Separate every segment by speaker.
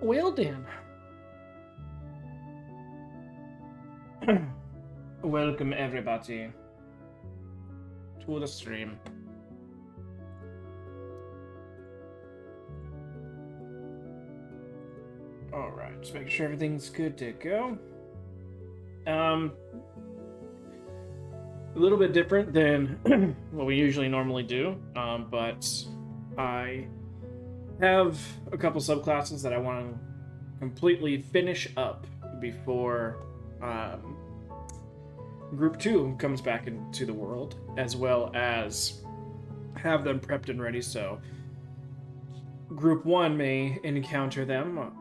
Speaker 1: Well then. Welcome everybody to the stream. Alright, just make sure everything's good to go. A little bit different than what we usually normally do, but I have a couple subclasses that I want to completely finish up before Group 2 comes back into the world, as well as have them prepped and ready so Group 1 may encounter them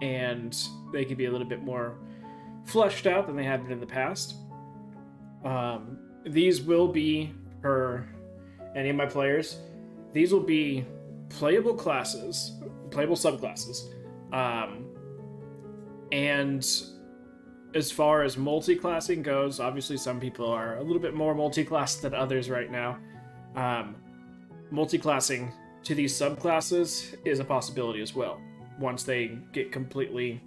Speaker 1: and they could be a little bit more fleshed out than they have been in the past. These will be, for any of my players, these will be playable classes, playable subclasses. And as far as multi-classing goes, obviously some people are a little bit more multi-classed than others right now. Multi-classing to these subclasses is a possibility as well, once they get completely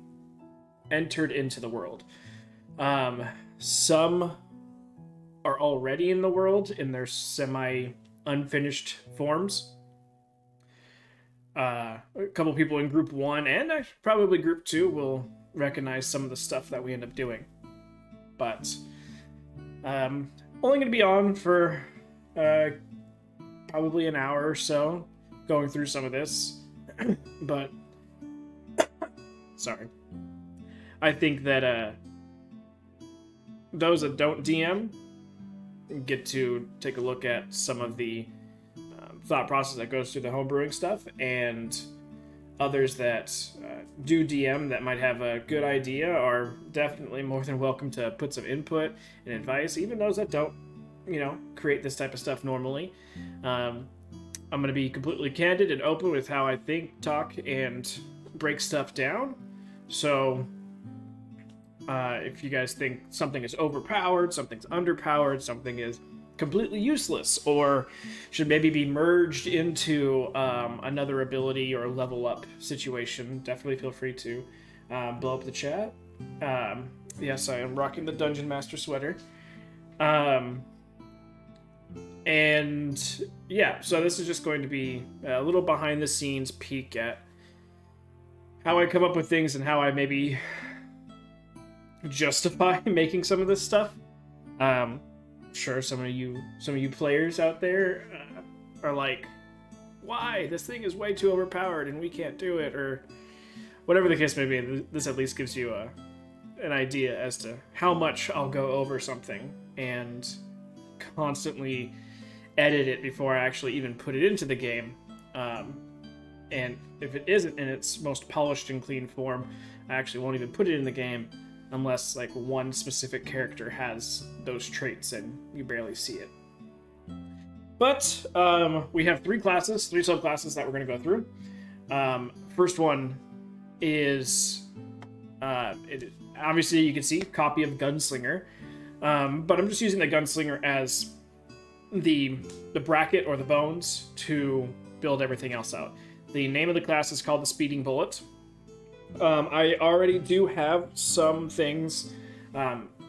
Speaker 1: entered into the world. Some are already in the world in their semi-unfinished forms. A couple people in Group 1 and probably Group 2 will recognize some of the stuff that we end up doing. But only going to be on for probably an hour or so going through some of this. But sorry. I think that those that don't DM get to take a look at some of the thought process that goes through the homebrewing stuff, and others that do DM that might have a good idea are definitely more than welcome to put some input and advice, even those that don't, create this type of stuff normally. I'm going to be completely candid and open with how I think, talk, and break stuff down. So if you guys think something is overpowered, something's underpowered, something is completely useless, or should maybe be merged into another ability or level up situation, definitely feel free to blow up the chat. Yes, I am rocking the Dungeon Master sweater. And yeah, so this is just going to be a little behind the scenes peek at how I come up with things and how I maybe justify making some of this stuff. Sure, some of you players out there are like, why? This thing is way too overpowered and we can't do it, or whatever the case may be. This at least gives you an idea as to how much I'll go over something and constantly edit it before I actually even put it into the game. And if it isn't in its most polished and clean form, I actually won't even put it in the game unless like one specific character has those traits and you barely see it. But we have three subclasses that we're going to go through. First one is, obviously you can see, copy of Gunslinger. But I'm just using the Gunslinger as the bracket or the bones to build everything else out. The name of the class is called the Speeding Bullet. I already do have some things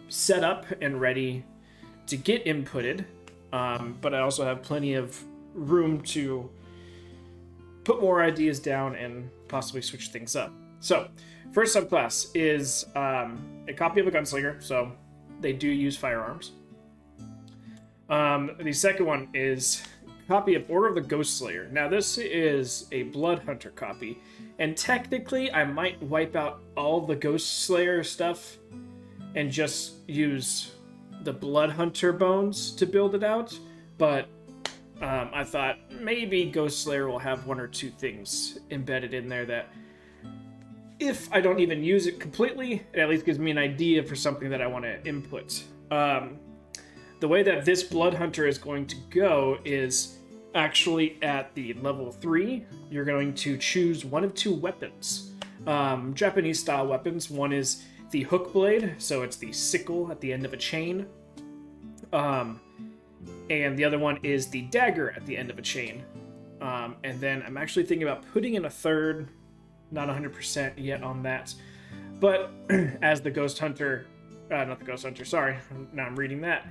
Speaker 1: set up and ready to get inputted, but I also have plenty of room to put more ideas down and possibly switch things up. So, first subclass is a copy of a Gunslinger, so they do use firearms. The second one is copy of Order of the Ghostslayer. Now this is a Bloodhunter copy, and technically I might wipe out all the Ghostslayer stuff and just use the Bloodhunter bones to build it out, but I thought maybe Ghostslayer will have one or two things embedded in there that, if I don't even use it completely, it at least gives me an idea for something that I want to input. The way that this Bloodhunter is going to go is actually at the level 3, you're going to choose one of two weapons. Japanese-style weapons. One is the hook blade, so it's the sickle at the end of a chain. And the other one is the dagger at the end of a chain. And then I'm actually thinking about putting in a third not 100% yet on that. But as the Ghost Hunter, not the Ghost Hunter, sorry, now I'm reading that.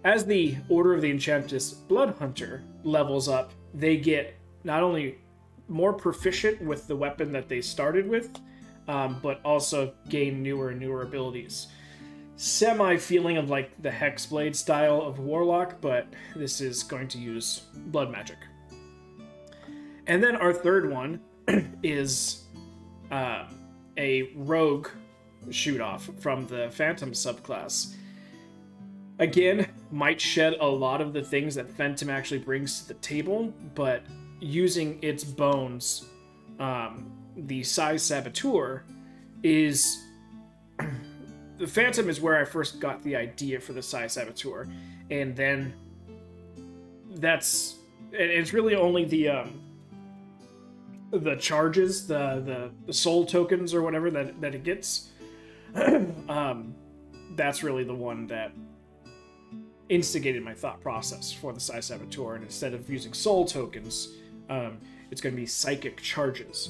Speaker 1: As the Order of the Enchantress Blood Hunter levels up, they get not only more proficient with the weapon that they started with, but also gain newer and newer abilities. Semi-feeling of like the Hexblade style of Warlock, but this is going to use blood magic. And then our third one is a rogue shoot-off from the Phantom subclass. Again, might shed a lot of the things that Phantom actually brings to the table, but using its bones, the Sai Saboteur is... The Phantom is where I first got the idea for the Sai Saboteur, and then it's really only the charges, the soul tokens or whatever that it gets. That's really the one that instigated my thought process for the Sai Saboteur, and instead of using soul tokens, it's going to be psychic charges.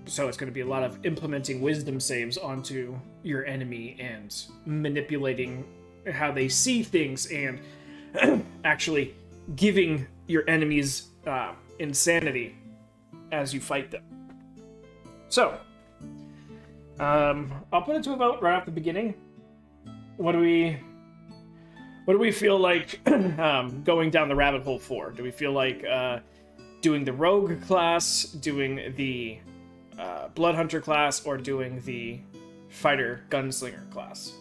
Speaker 1: So it's going to be a lot of implementing wisdom saves onto your enemy and manipulating how they see things and actually giving your enemies insanity as you fight them. So, I'll put it to a vote right off the beginning. What do we feel like going down the rabbit hole for? Do we feel like doing the rogue class, doing the blood hunter class, or doing the fighter gunslinger class?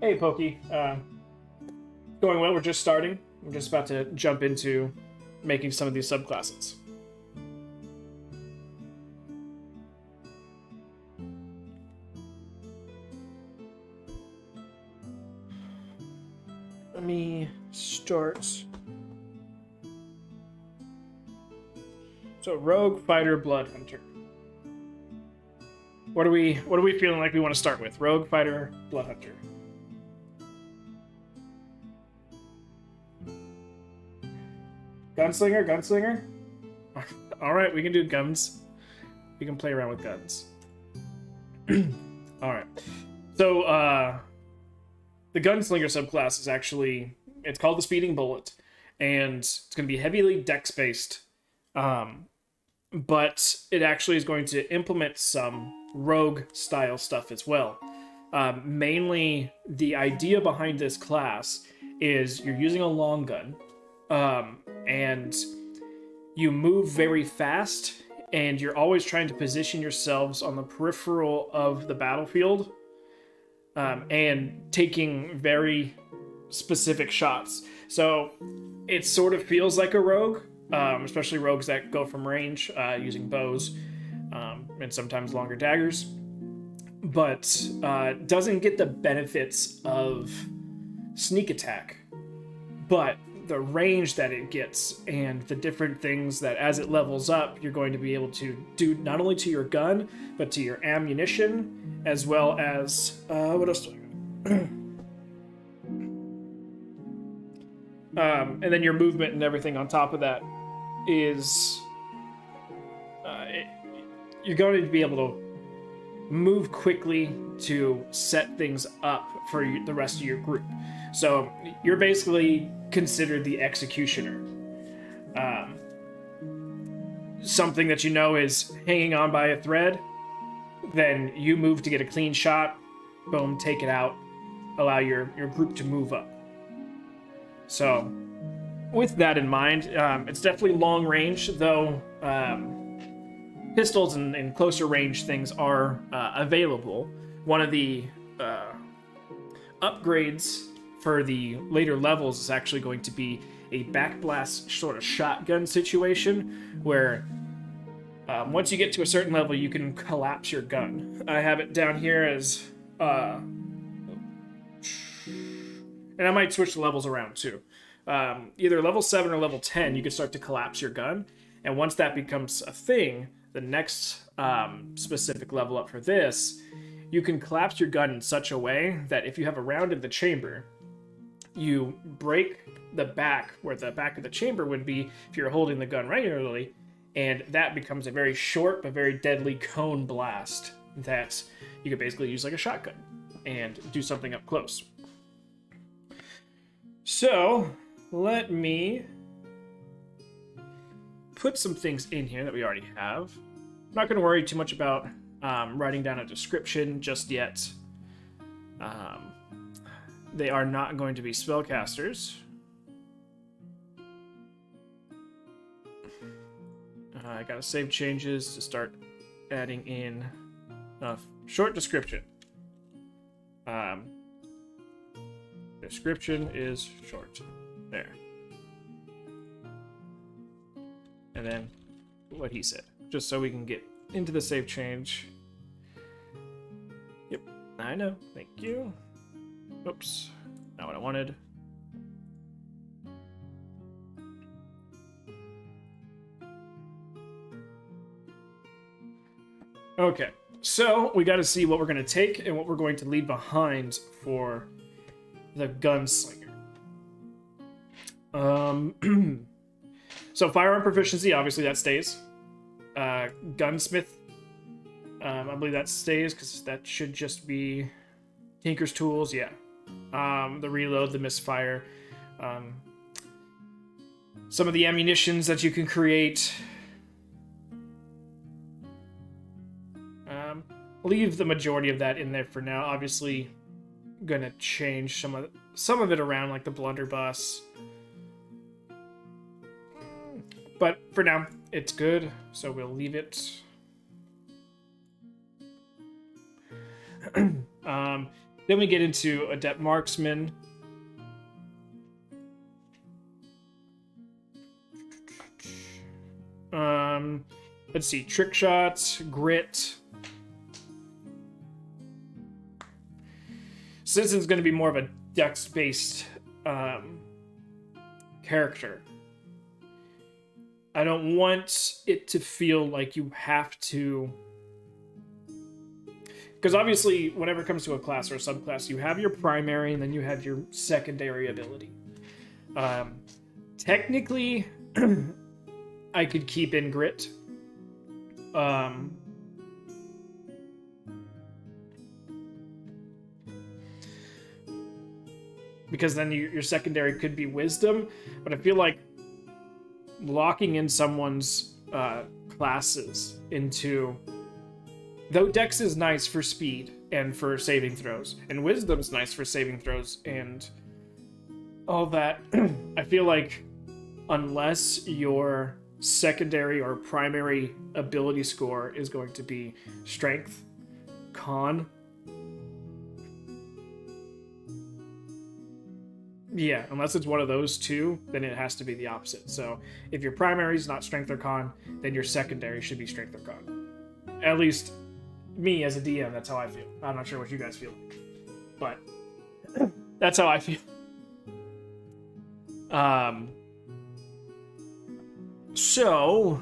Speaker 1: Hey Pokey, going well. We're just starting. We're just about to jump into making some of these subclasses. Let me start. So rogue, fighter, blood hunter. What are we feeling like we want to start with? Rogue, fighter, blood hunter. Gunslinger. All right, we can do guns. We can play around with guns. All right. So the gunslinger subclass is actually, it's called the Speeding Bullet, and it's going to be heavily dex based. But it actually is going to implement some rogue style stuff as well. Mainly, the idea behind this class is you're using a long gun, and you move very fast, and you're always trying to position yourselves on the peripheral of the battlefield, and taking very specific shots. So it sort of feels like a rogue. Especially rogues that go from range using bows and sometimes longer daggers, but doesn't get the benefits of sneak attack. But the range that it gets and the different things that as it levels up, you're going to be able to do not only to your gun, but to your ammunition, as well as, what else do I got? And then your movement and everything on top of that is you're going to be able to move quickly to set things up for the rest of your group. So you're basically considered the executioner. Something that you know is hanging on by a thread, then you move to get a clean shot, boom, take it out, allow your group to move up. So with that in mind, it's definitely long range, though pistols and closer range things are available. One of the upgrades for the later levels is actually going to be a backblast sort of shotgun situation, where once you get to a certain level, you can collapse your gun. I have it down here as... and I might switch the levels around too. Either level 7 or level 10, you can start to collapse your gun. And once that becomes a thing, the next specific level up for this, you can collapse your gun in such a way that if you have a round in the chamber, you break the back, where the back of the chamber would be if you're holding the gun regularly, and that becomes a very short but very deadly cone blast that you could basically use like a shotgun and do something up close. So, let me put some things in here that we already have. I'm not going to worry too much about writing down a description just yet. They are not going to be spellcasters. I gotta save changes to start adding in a short description. Description is short. There. And then what he said, just so we can get into the save change. Yep, I know. Thank you. Oops, not what I wanted. Okay, so we got to see what we're going to take and what we're going to leave behind for the gunslinger. So firearm proficiency, obviously that stays. Gunsmith, I believe that stays because that should just be Tinker's tools, yeah. The reload, the misfire, some of the ammunitions that you can create. Leave the majority of that in there for now. Obviously, gonna change some of it around, like the blunderbuss. But for now, it's good, so we'll leave it. Then we get into Adept Marksman. Let's see, Trick Shots, Grit. Since it's going to be more of a dex-based character, I don't want it to feel like you have to... Because obviously, whenever it comes to a class or a subclass, you have your primary and then you have your secondary ability. Technically, I could keep in Grit. Because then your secondary could be Wisdom, but I feel like locking in someone's classes into... Though Dex is nice for speed and for saving throws, and Wisdom's nice for saving throws and all that, I feel like unless your secondary or primary ability score is going to be Strength, Con... Yeah, unless it's one of those two, then it has to be the opposite. So if your primary is not Strength or Con, then your secondary should be Strength or Con. At least me as a DM, that's how I feel. I'm not sure what you guys feel, but that's how I feel. So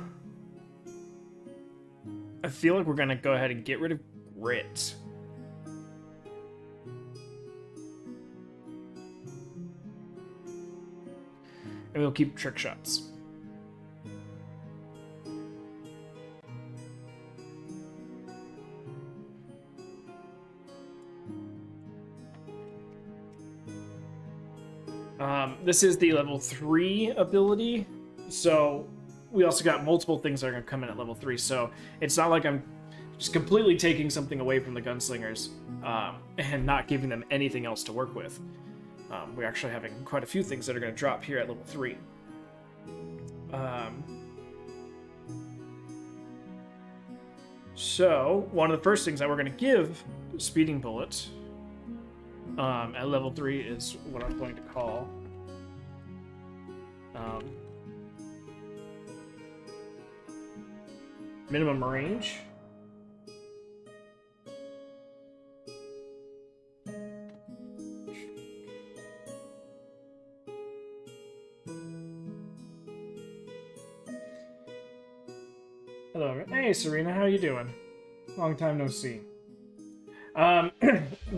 Speaker 1: I feel like we're gonna go ahead and get rid of Grit. And we'll keep Trick Shots. This is the level 3 ability, so we also got multiple things that are going to come in at level 3, so it's not like I'm just completely taking something away from the gunslingers and not giving them anything else to work with. We're actually having quite a few things that are going to drop here at level 3. So, one of the first things that we're going to give Speeding Bullet at level 3 is what I'm going to call Minimum Range. Hello. Hey, Serena, how you doing? Long time no see.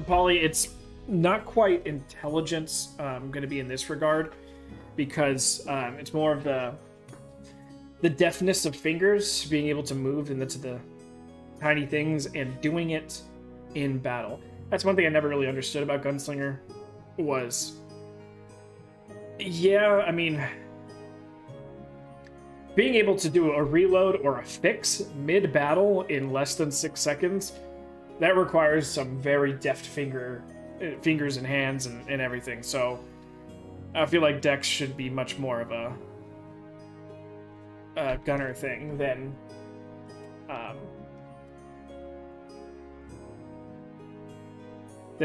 Speaker 1: Polly, it's not quite intelligence going to be in this regard, because it's more of the deftness of fingers, being able to move into the tiny things and doing it in battle. That's one thing I never really understood about Gunslinger was, yeah, I mean, being able to do a reload or a fix mid-battle in less than 6 seconds, that requires some very deft fingers and hands and everything. So I feel like Dex should be much more of a gunner thing than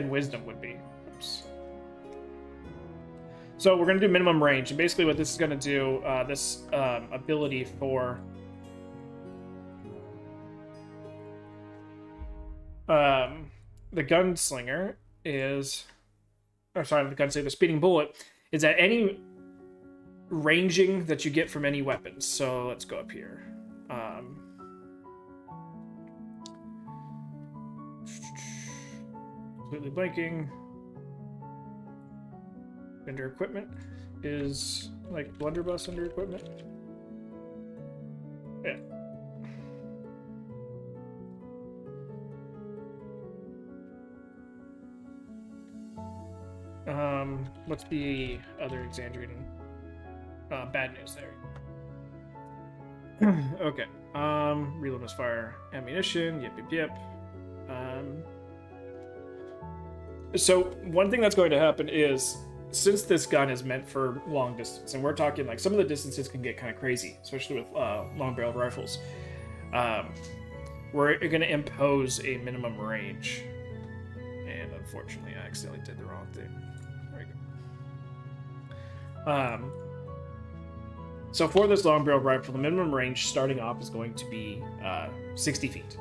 Speaker 1: wisdom would be. Oops. So we're going to do minimum range, and basically what this is going to do, this ability for the Gunslinger is, or sorry, the Gunslinger, the Speeding Bullet, is that any ranging that you get from any weapons. So let's go up here. Completely blanking. Under equipment is like blunderbuss under equipment. Yeah. What's the other Exandrian bad news there? Okay. Reload misfire ammunition. Yep. So one thing that's going to happen is, since this gun is meant for long distance, and we're talking like some of the distances can get kind of crazy, especially with long barreled rifles, we're going to impose a minimum range. And unfortunately, I accidentally did the wrong thing. There we go. So for this long barreled rifle, the minimum range starting off is going to be 60 feet.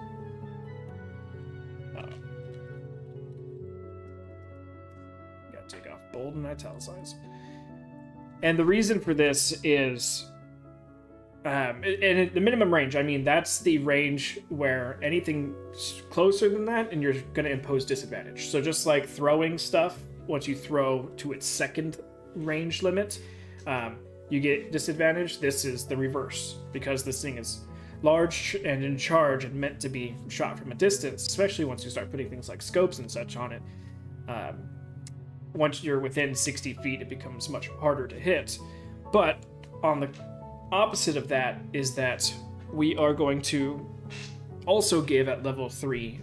Speaker 1: Take off bold and italicize. And the reason for this is, and the minimum range, I mean, that's the range where anything closer than that, and you're going to impose disadvantage. So just like throwing stuff, once you throw to its second range limit, you get disadvantage. This is the reverse, because this thing is large and in charge and meant to be shot from a distance, especially once you start putting things like scopes and such on it. Once you're within 60 feet, it becomes much harder to hit. But on the opposite of that is that we are going to also give at level 3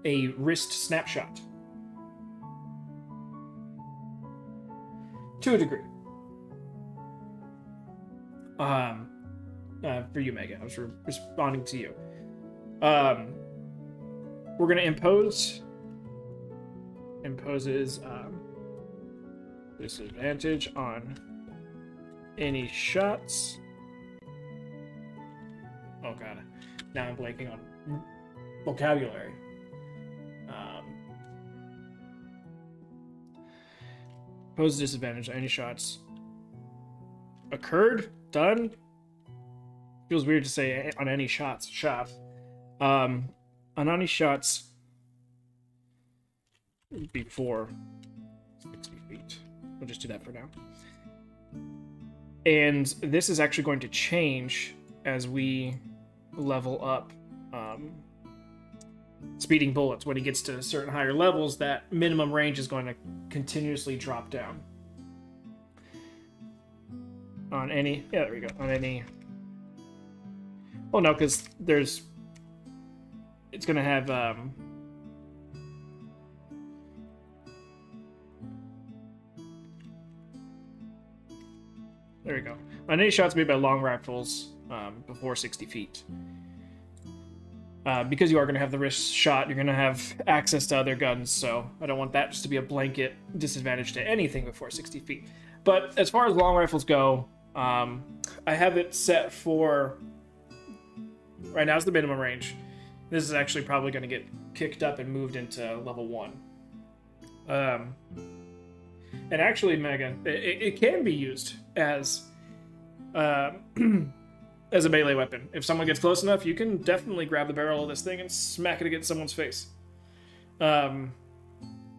Speaker 1: a wrist snapshot. To a degree. For you, Megan, I was responding to you. We're going to imposes disadvantage on any shots. Oh god, now I'm blanking on vocabulary. Imposes disadvantage on any shots occurred, done. Feels weird to say on any shots. On any shots before 60 feet. We'll just do that for now. And this is actually going to change as we level up Speeding Bullets. When he gets to certain higher levels, that minimum range is going to continuously drop down. On any... Yeah, there we go. On any... Well, no, because there's... It's going to have... There we go. On any shots made by long rifles before 60 feet. Because you are going to have the wrist shot, you're going to have access to other guns, so I don't want that just to be a blanket disadvantage to anything before 60 feet. But as far as long rifles go, I have it set for... Right now is the minimum range. This is actually probably going to get kicked up and moved into level 1. And actually, Megan, it can be used as as a melee weapon. If someone gets close enough, you can definitely grab the barrel of this thing and smack it against someone's face. But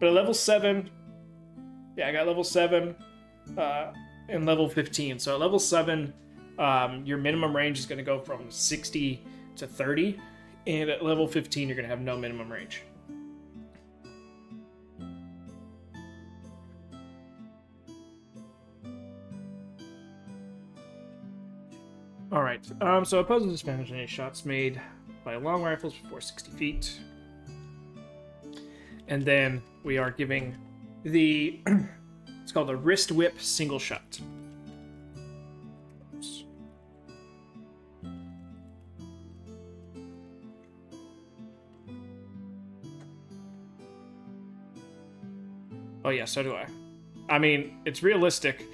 Speaker 1: But at level 7, yeah, I got level 7 and level 15. So at level 7, your minimum range is going to go from 60 to 30. And at level 15, you're going to have no minimum range. Alright, so opposing disadvantage on any shots made by long rifles before 60 feet. And then we are giving the, it's called the wrist whip single shot. Oops. Oh yeah, so do I. I mean, it's realistic.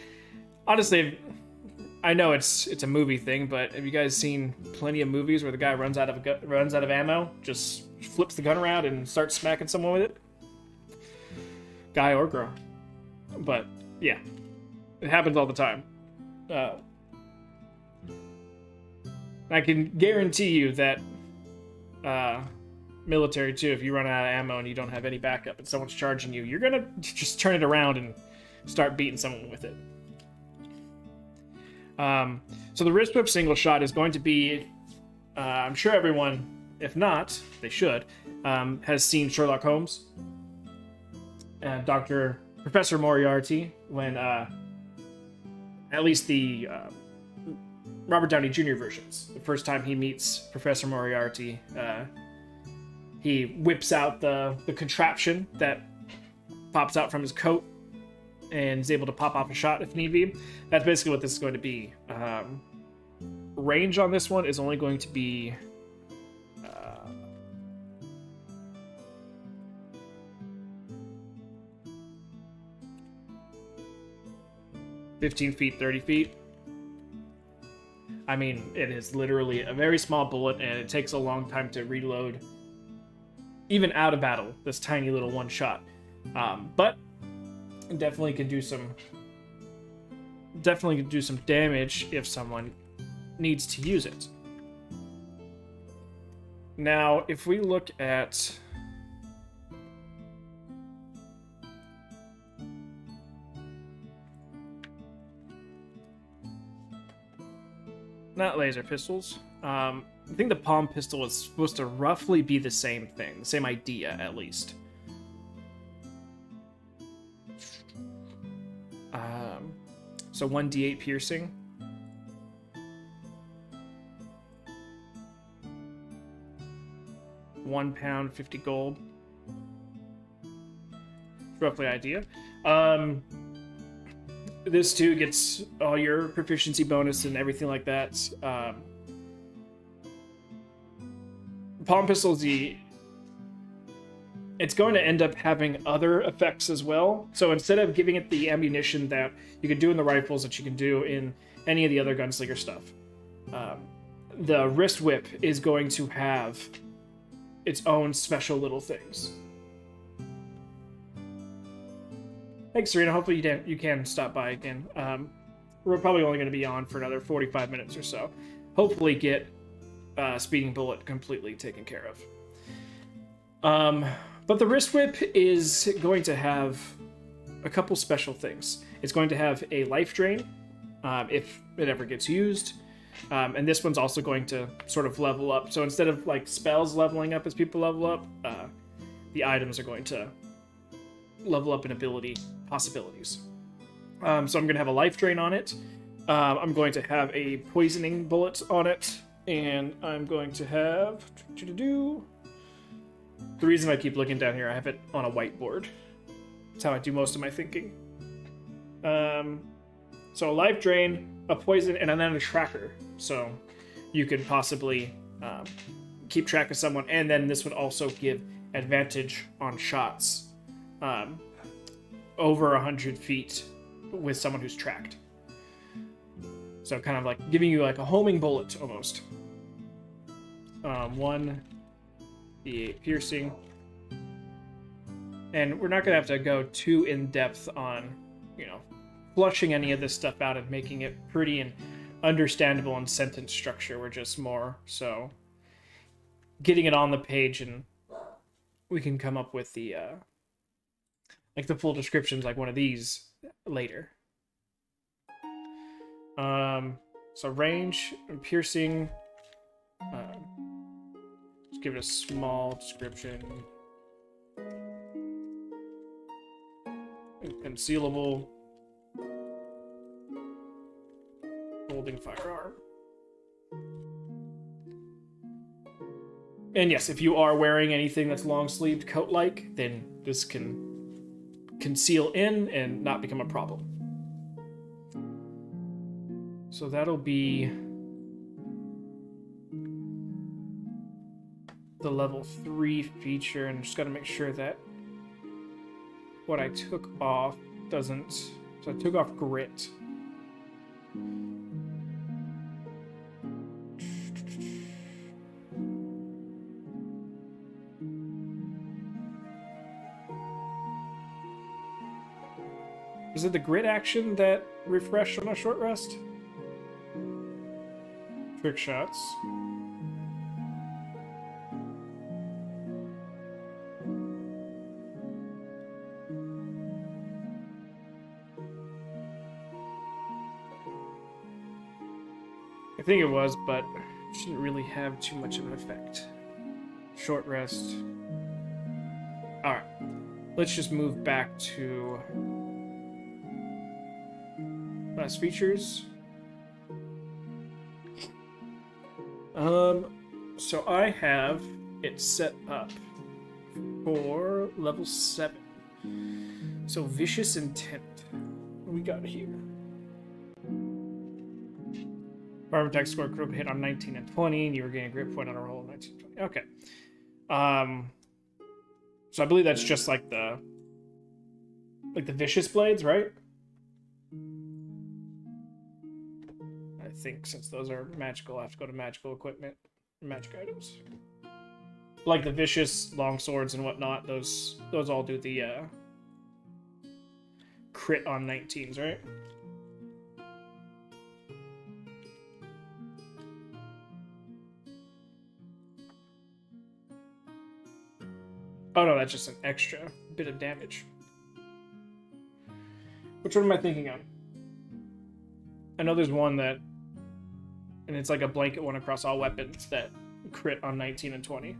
Speaker 1: Honestly, I know it's a movie thing, but have you guys seen plenty of movies where the guy runs out of ammo, just flips the gun around and starts smacking someone with it? Guy or girl. But yeah, it happens all the time. I can guarantee you that military too, if you run out of ammo and you don't have any backup and someone's charging you, you're gonna just turn it around and start beating someone with it. So the wrist whip single shot is going to be, I'm sure everyone, if not, they should, has seen Sherlock Holmes and Professor Moriarty when, at least the Robert Downey Jr. versions, the first time he meets Professor Moriarty, he whips out the contraption that pops out from his coat and is able to pop off a shot if need be. That's basically what this is going to be. Range on this one is only going to be 15 feet, 30 feet. I mean, it is literally a very small bullet, and it takes a long time to reload, even out of battle, this tiny little one shot. But definitely can do some damage if someone needs to use it. Now, if we look at not laser pistols, I think the palm pistol is supposed to roughly be the same thing, the same idea at least. So 1d8 piercing. £1, 50 gold. Roughly idea. This too gets all your proficiency bonus and everything like that. Palm pistol is it's going to end up having other effects as well. So instead of giving it the ammunition that you can do in the rifles that you can do in any of the other gunslinger stuff, the wrist whip is going to have its own special little things. Thanks, Serena. Hopefully you can stop by again. We're probably only going to be on for another 45 minutes or so. Hopefully get Speeding Bullet completely taken care of. But the wrist whip is going to have a couple special things. It's going to have a life drain, if it ever gets used. And this one's also going to sort of level up. So instead of like spells leveling up as people level up, the items are going to level up in ability possibilities. So I'm going to have a life drain on it. I'm going to have a poisoning bullet on it. And I'm going to have... The reason I keep looking down here, I have it on a whiteboard. That's how I do most of my thinking. So a life drain, a poison, and then a tracker. So you could possibly keep track of someone. And then this would also give advantage on shots over 100 feet with someone who's tracked. So kind of like giving you like a homing bullet almost. 1d8 piercing. And we're not going to have to go too in-depth on, flushing any of this stuff out and making it pretty and understandable in sentence structure. We're just more so getting it on the page, and we can come up with the like the full description's like one of these later. So range and piercing. Just give it a small description. Concealable. Holding firearm. And yes, if you are wearing anything that's long-sleeved coat-like, then this can conceal in and not become a problem. So that'll be the level 3 feature, and just gotta make sure that what I took off doesn't... So I took off grit. Is it the grit action that refreshed on a short rest? Trick shots. I think it was, but it shouldn't really have too much of an effect. Short rest. Alright. Let's just move back to last features. So I have it set up for level 7. So Vicious Intent. What do we got here? Firearm attack score critical hit on 19 and 20, and you were getting a grit point on a roll of 19 and 20. Okay. So I believe that's just like the Vicious Blades, right? I think since those are magical, I have to go to magical equipment, magic items. Like the Vicious long swords and whatnot, those all do the crit on 19s, right? Oh no, that's just an extra bit of damage. Which one am I thinking of? I know there's one that, and it's like a blanket one across all weapons that crit on 19 and 20.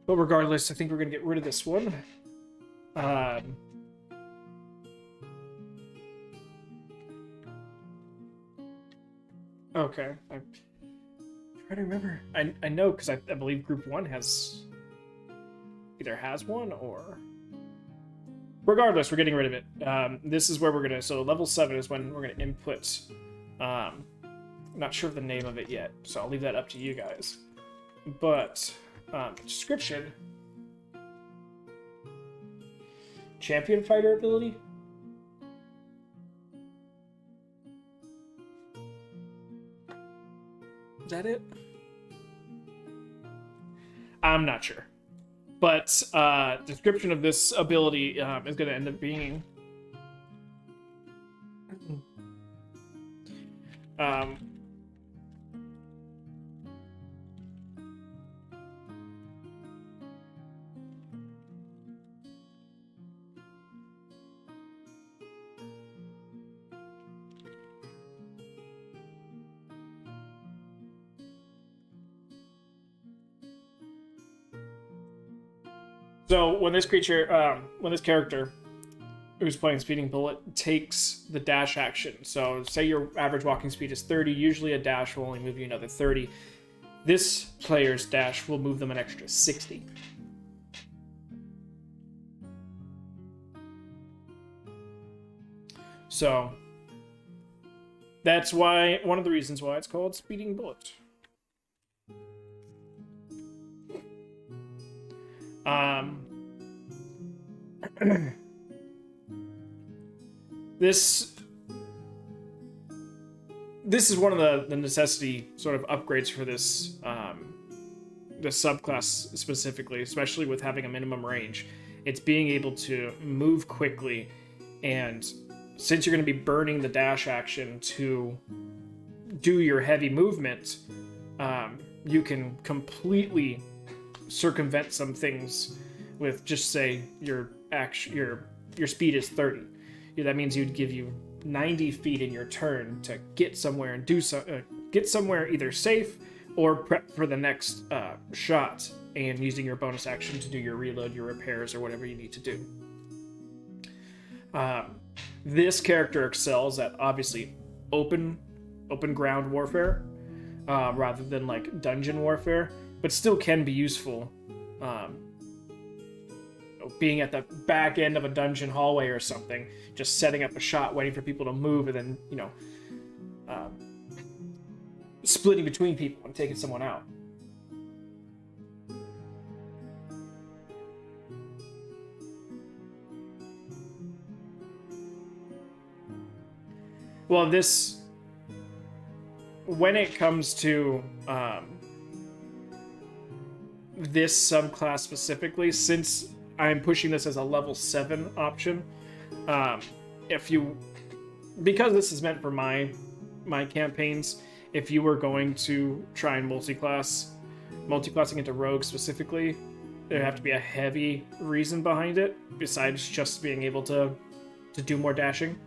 Speaker 1: But regardless, I think we're going to get rid of this one. Okay. I'm trying to remember. I know because I believe Group 1 either has one or... Regardless, we're getting rid of it. This is where we're going to... So level 7 is when we're going to input... not sure of the name of it yet, so I'll leave that up to you guys. But... description. Champion fighter ability. Is that it? I'm not sure. But description of this ability is going to end up being so when this creature, when this character who's playing Speeding Bullet takes the dash action, so say your average walking speed is 30, usually a dash will only move you another 30. This player's dash will move them an extra 60. So that's why, one of the reasons why it's called Speeding Bullet. This is one of the necessity sort of upgrades for this this subclass specifically, especially with having a minimum range. It's being able to move quickly, and since you're going to be burning the dash action to do your heavy movement, you can completely circumvent some things with just say your speed is 30. That means you'd give you 90 feet in your turn to get somewhere and get somewhere either safe or prep for the next shot, and using your bonus action to do your reload, your repairs, or whatever you need to do. This character excels at obviously open ground warfare rather than like dungeon warfare, but still can be useful. Being at the back end of a dungeon hallway or something, just setting up a shot, waiting for people to move, and then, you know, splitting between people and taking someone out. Well, when it comes to this subclass specifically, since I'm pushing this as a level 7 option, because this is meant for my campaigns, if you were going to try and multiclassing into rogue specifically, there'd have to be a heavy reason behind it besides just being able to do more dashing.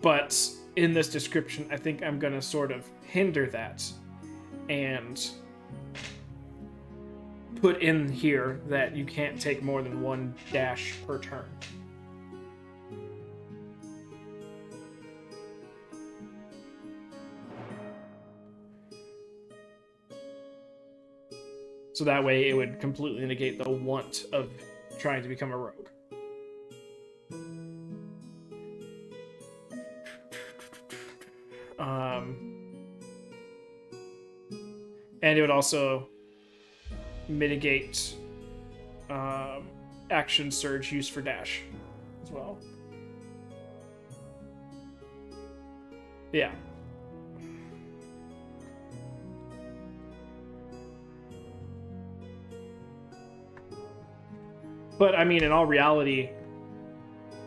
Speaker 1: But in this description, I think I'm gonna sort of hinder that and put in here that you can't take more than 1 dash per turn. So that way it would completely negate the want of trying to become a rogue. And it would also mitigate action surge used for dash as well. Yeah. But I mean, in all reality,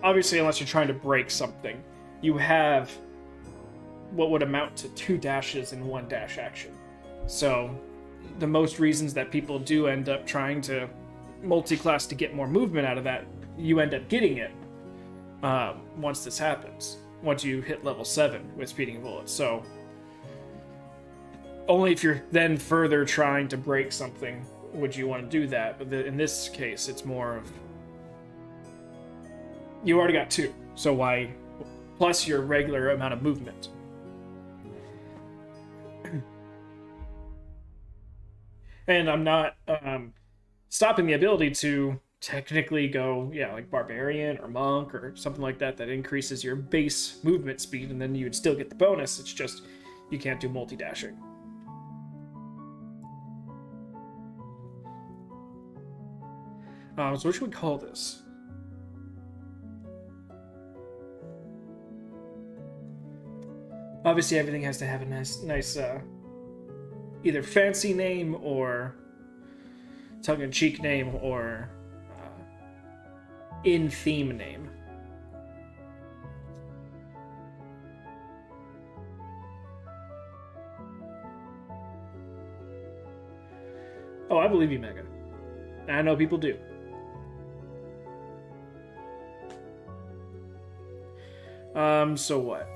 Speaker 1: obviously, unless you're trying to break something, you have what would amount to 2 dashes and 1 dash action. So the most reasons that people do end up trying to multi-class to get more movement out of that, you end up getting it once this happens, once you hit level 7 with speeding bullets. So only if you're then further trying to break something would you want to do that. But in this case, it's more of, you already got 2, so why, plus your regular amount of movement. And I'm not stopping the ability to technically go, yeah, like Barbarian or Monk or something like that increases your base movement speed, and then you would still get the bonus. It's just you can't do multi-dashing. So what should we call this? Obviously, everything has to have a nice either fancy name or tongue-in-cheek name or in-theme name. Oh, I believe you, Mega. I know people do. So what?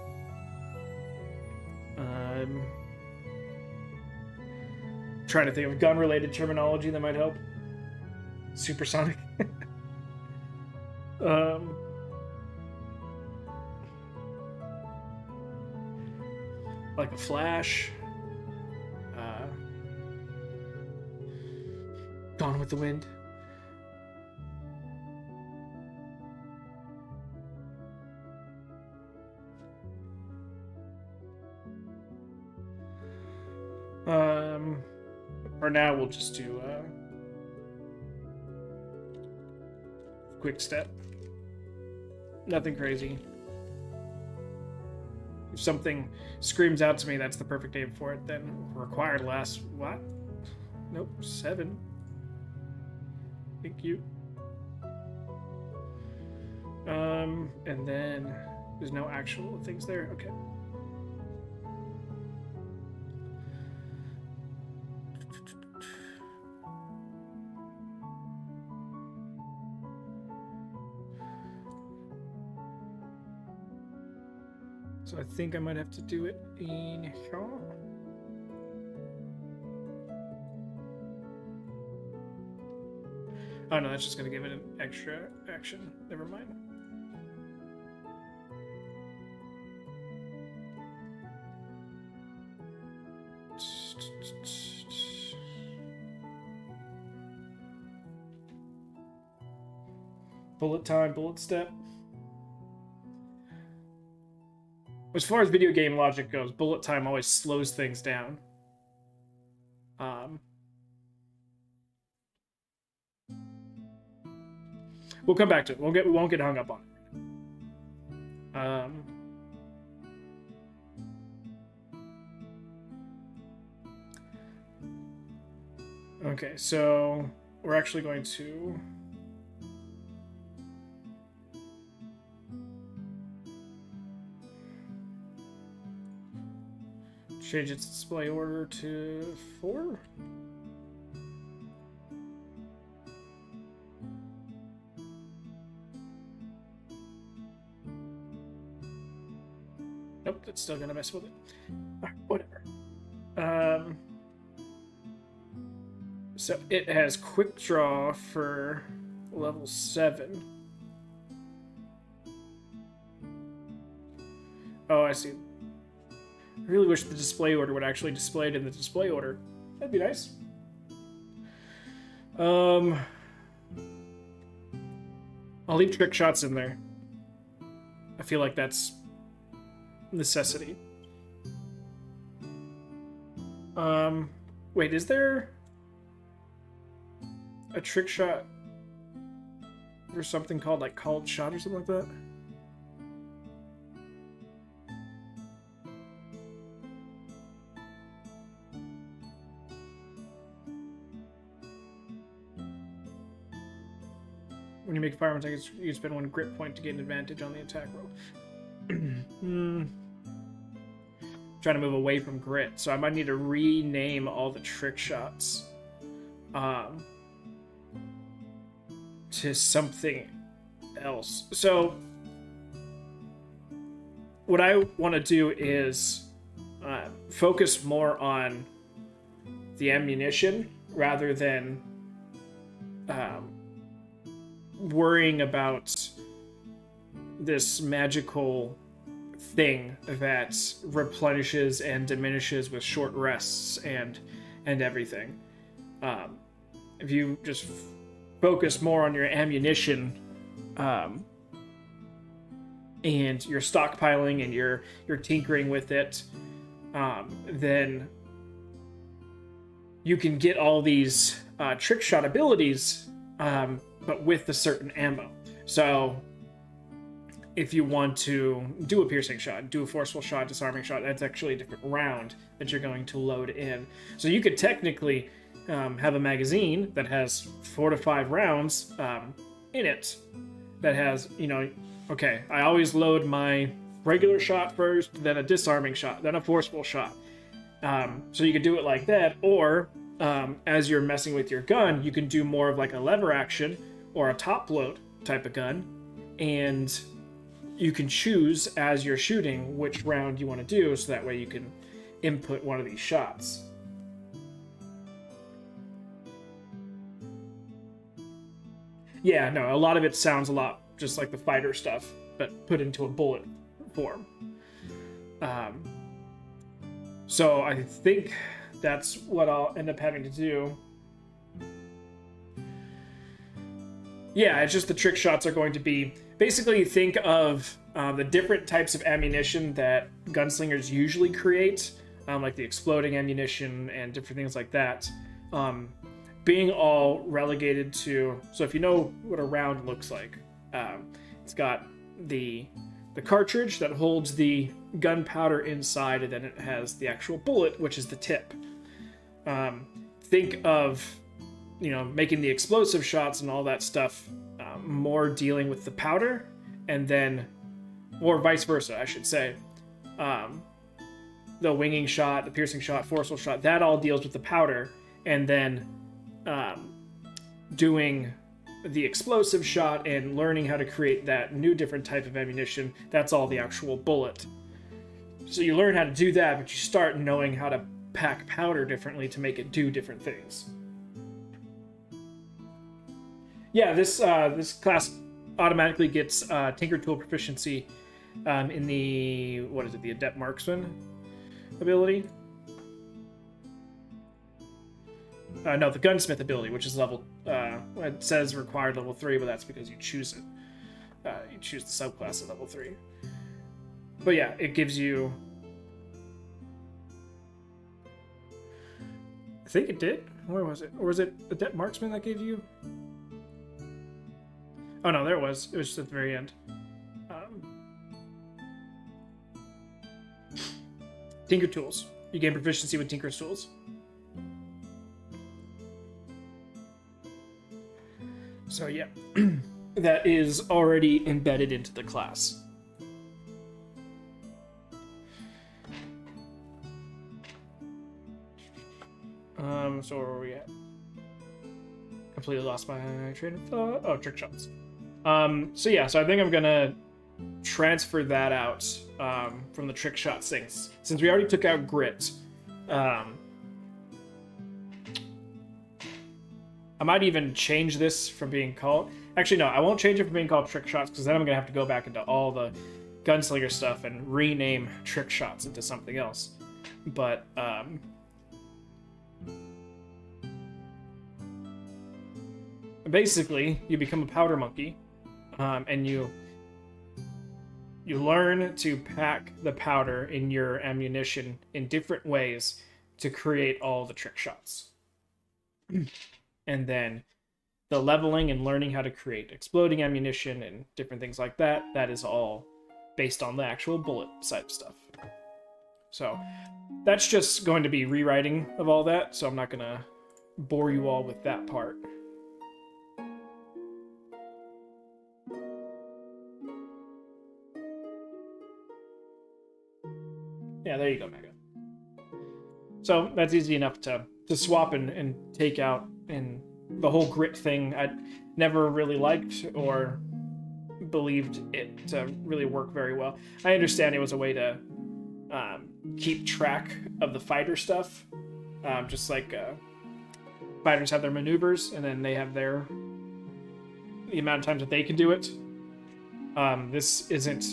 Speaker 1: Trying to think of gun-related terminology that might help. Supersonic. Like a flash. Gone with the Wind. For now, we'll just do quick step. Nothing crazy. If something screams out to me that's the perfect name for it, then required last, what? Nope, 7. Thank you. And then There's no actual things there? Okay. So I think I might have to do it in here. Oh no, that's just gonna give it an extra action. Never mind. Bullet time, bullet step. As far as video game logic goes, bullet time always slows things down. We'll come back to it. We won't get hung up on it. Okay, so we're actually going to change its display order to 4. Nope, that's still gonna mess with it. Right, whatever. So it has quick draw for level 7. Oh, I see. I really wish the display order would actually display it in the display order. That'd be nice. I'll leave trick shots in there. I feel like that's necessity. Wait, is there a trick shot for something called like called shot or something like that? When you make a firearm attack, you spend 1 grit point to get an advantage on the attack roll. Trying to move away from grit, so I might need to rename all the trick shots to something else. So what I want to do is focus more on the ammunition rather than worrying about this magical thing that replenishes and diminishes with short rests and everything. If you just focus more on your ammunition and your stockpiling and your tinkering with it, then you can get all these trick shot abilities, but with a certain ammo. So if you want to do a piercing shot, do a forceful shot, disarming shot, that's actually a different round that you're going to load in. So you could technically have a magazine that has 4 to 5 rounds in it that has, you know, okay, I always load my regular shot first, then a disarming shot, then a forceful shot. So you could do it like that, or as you're messing with your gun, you can do more of like a lever action or a top load type of gun, and you can choose as you're shooting which round you want to do, so that way you can input one of these shots. Yeah, no, a lot of it sounds a lot just like the fighter stuff, but put into a bullet form. So I think that's what I'll end up having to do. Yeah, it's just the trick shots are going to be... Basically, think of the different types of ammunition that gunslingers usually create, like the exploding ammunition and different things like that, being all relegated to... So if you know what a round looks like, it's got the cartridge that holds the gunpowder inside, and then it has the actual bullet, which is the tip. Think of, you know, making the explosive shots and all that stuff more dealing with the powder, and then or vice versa, I should say. The winging shot, the piercing shot, forceful shot, that all deals with the powder, and then doing the explosive shot and learning how to create that new different type of ammunition, that's all the actual bullet. So you learn how to do that, but you start knowing how to pack powder differently to make it do different things. Yeah, this class automatically gets Tinker Tool proficiency in the, what is it, the Adept Marksman ability? No, the Gunsmith ability, which is level, it says required level 3, but that's because you choose it. You choose the subclass at level 3. But yeah, it gives you... I think it did? Where was it? Or was it Adept Marksman that gave you... Oh no, there it was. It was just at the very end. Tinker Tools. You gain proficiency with Tinker's Tools. So yeah, that is already embedded into the class. So where were we at? Completely lost my train of thought. Oh, trick shots. So yeah, so I think I'm gonna transfer that out from the trick shots things. Since we already took out grit, I might even change this from being called... Actually, no, I won't change it from being called trick shots, because then I'm gonna have to go back into all the gunslinger stuff and rename trick shots into something else. But basically, you become a powder monkey, and you learn to pack the powder in your ammunition in different ways to create all the trick shots. And then the leveling and learning how to create exploding ammunition and different things like that, that is all based on the actual bullet side of stuff. So that's just going to be rewriting of all that, so I'm not going to bore you all with that part. Yeah, there you go, Mega. So that's easy enough to swap and take out, and the whole grit thing I never really liked or believed it to really work very well. I understand it was a way to keep track of the fighter stuff, just like fighters have their maneuvers and then they have the amount of times that they can do it. This isn't...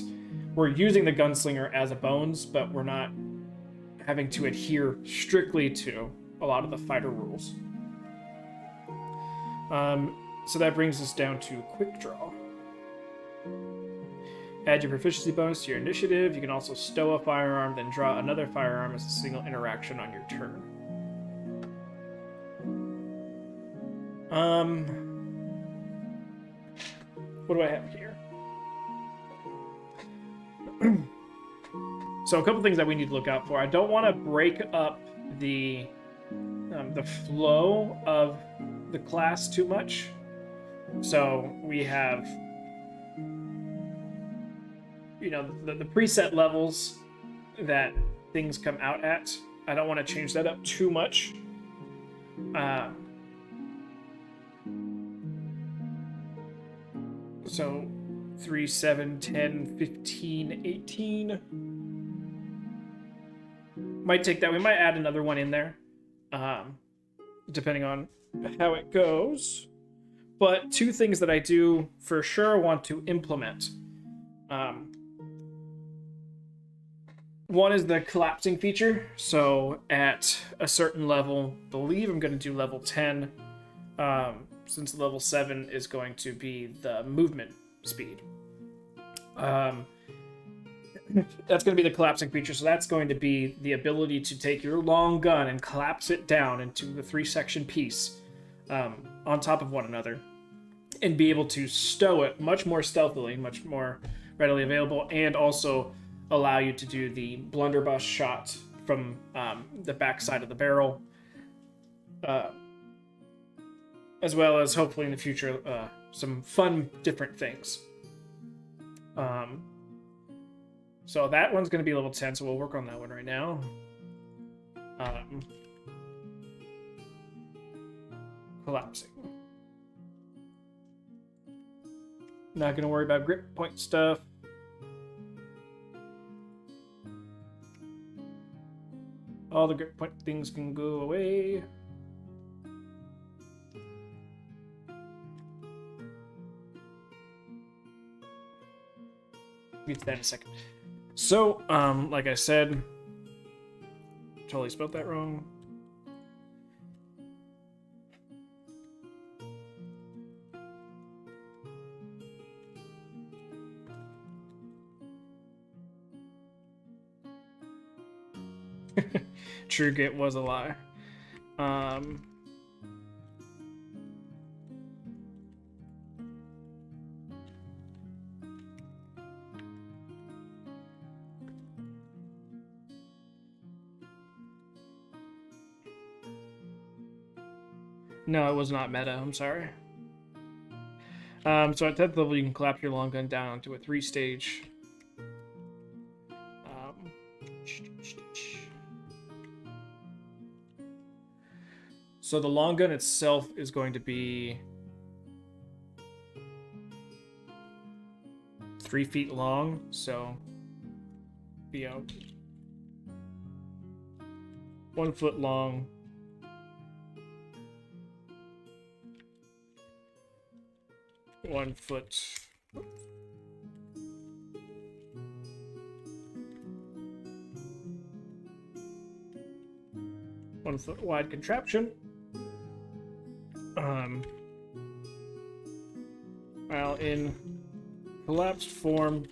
Speaker 1: We're using the gunslinger as a bones, but we're not having to adhere strictly to a lot of the fighter rules. So that brings us down to quick draw. Add your proficiency bonus to your initiative. You can also stow a firearm, then draw another firearm as a single interaction on your turn. What do I have here? So a couple things that we need to look out for. I don't want to break up the flow of the class too much. So we have, you know, the preset levels that things come out at. I don't want to change that up too much. So 3, 7, 10, 15, 18. Might take that. We might add another one in there, depending on how it goes. But two things that I do for sure want to implement. One is the collapsing feature. So at a certain level, I believe I'm going to do level 10, since level 7 is going to be the movement speed. That's going to be the collapsing feature. So that's going to be the ability to take your long gun and collapse it down into the 3-section piece on top of one another, and be able to stow it much more stealthily, much more readily available, and also allow you to do the blunderbuss shot from the backside of the barrel, as well as hopefully in the future some fun different things. So that one's going to be a little 10, so we'll work on that one right now. Collapsing. Not going to worry about grip point stuff. All the grip point things can go away. Get to that in a second. So, like I said, totally spelled that wrong. True Git was a lie. No, it was not meta. I'm sorry. So at 10th level, you can collapse your long gun down onto a 3-stage. So the long gun itself is going to be 3 feet long. So, 1 foot long. One foot. 1 foot wide contraption. While in collapsed form,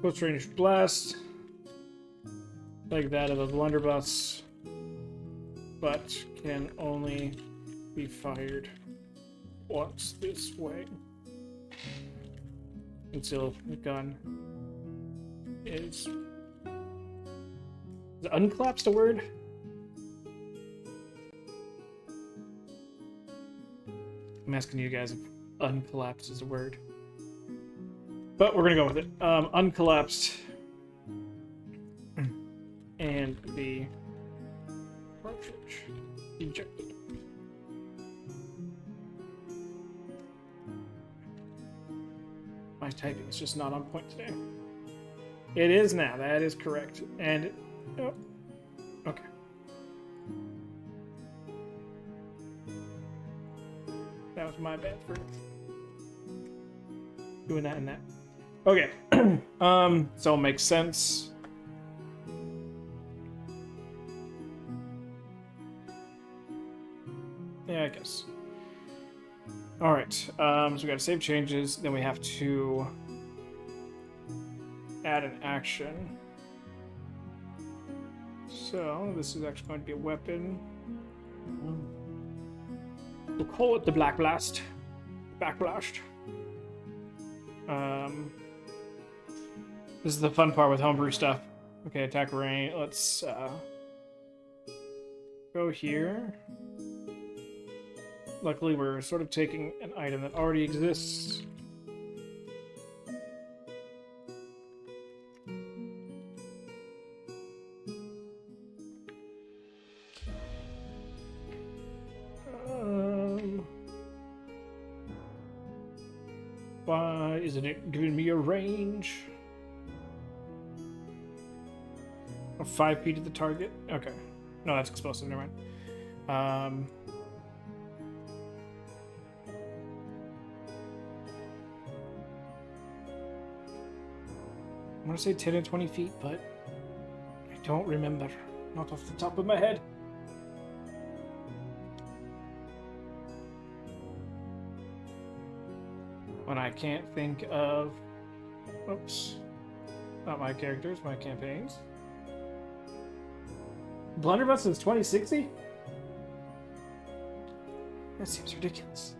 Speaker 1: close range blast, like that of a blunderbuss, but can only be fired once this way until the gun is uncollapsed a word? I'm asking you guys if uncollapsed is a word. But we're gonna go with it. Uncollapsed. And the cartridge ejected. My typing is just not on point today. It is now. That is correct. And oh, okay. That was my bad for doing that and that. Okay. So it makes sense. Yeah, I guess. Alright, so we gotta save changes, then we have to add an action. So, this is actually going to be a weapon. We'll call it the Black Blast. Back Blast. This is the fun part with homebrew stuff. Okay, attack range. Let's go here. Luckily, we're sort of taking an item that already exists. Why isn't it giving me a range? Of 5 feet to the target? Okay. No, that's explosive, never mind. I want to say 10 and 20 feet, but I don't remember. Not off the top of my head. When I can't think of... Oops. Not my characters, my campaigns. Blunderbuss since 2060? That seems ridiculous.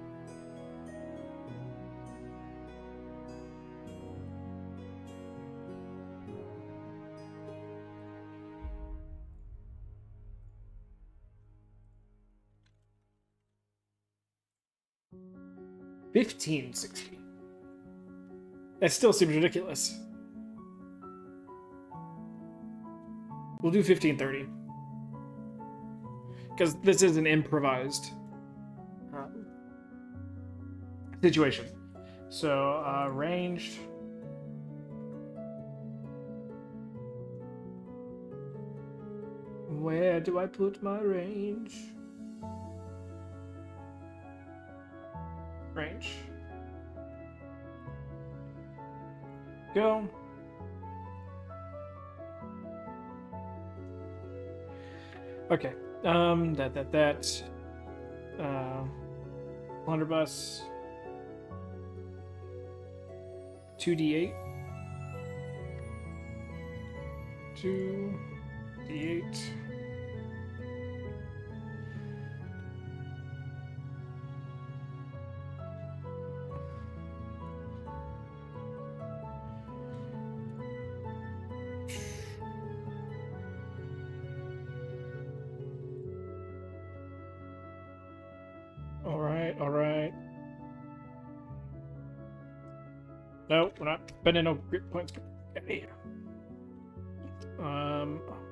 Speaker 1: $15.60. That still seems ridiculous. We'll do $15.30. Because this is an improvised situation. So, ranged. Where do I put my range? Range. Go. Okay. Blunderbuss. 2d8. 2d8. All right. No, we're not spending no grit points. Get out of here.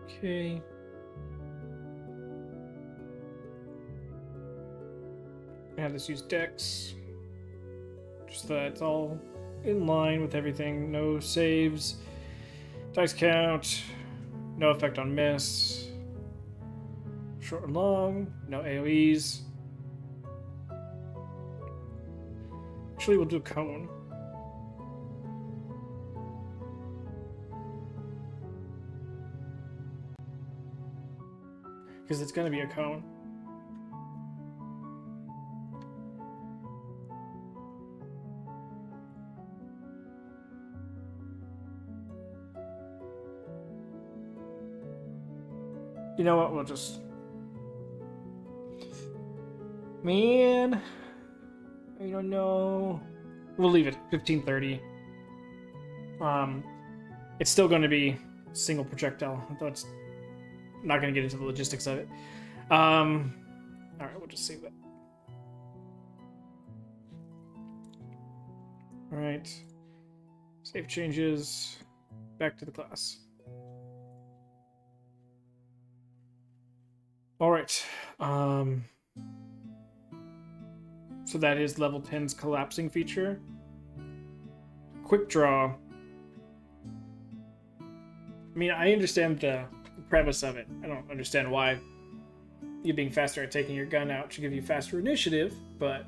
Speaker 1: Okay. Yeah, let's use Dex. Just that it's all in line with everything. No saves. Dice count. No effect on miss. Short and long. No AoEs. Actually, we'll do cone. Because it's going to be a cone. You know what? We'll just... Man... I don't know. We'll leave it. 1530. It's still going to be single projectile, though it's not going to get into the logistics of it. All right, we'll just save that. All right. Save changes. Back to the class. All right. So that is level 10's collapsing feature. Quick draw. I mean, I understand the premise of it. I don't understand why you being faster at taking your gun out should give you faster initiative, but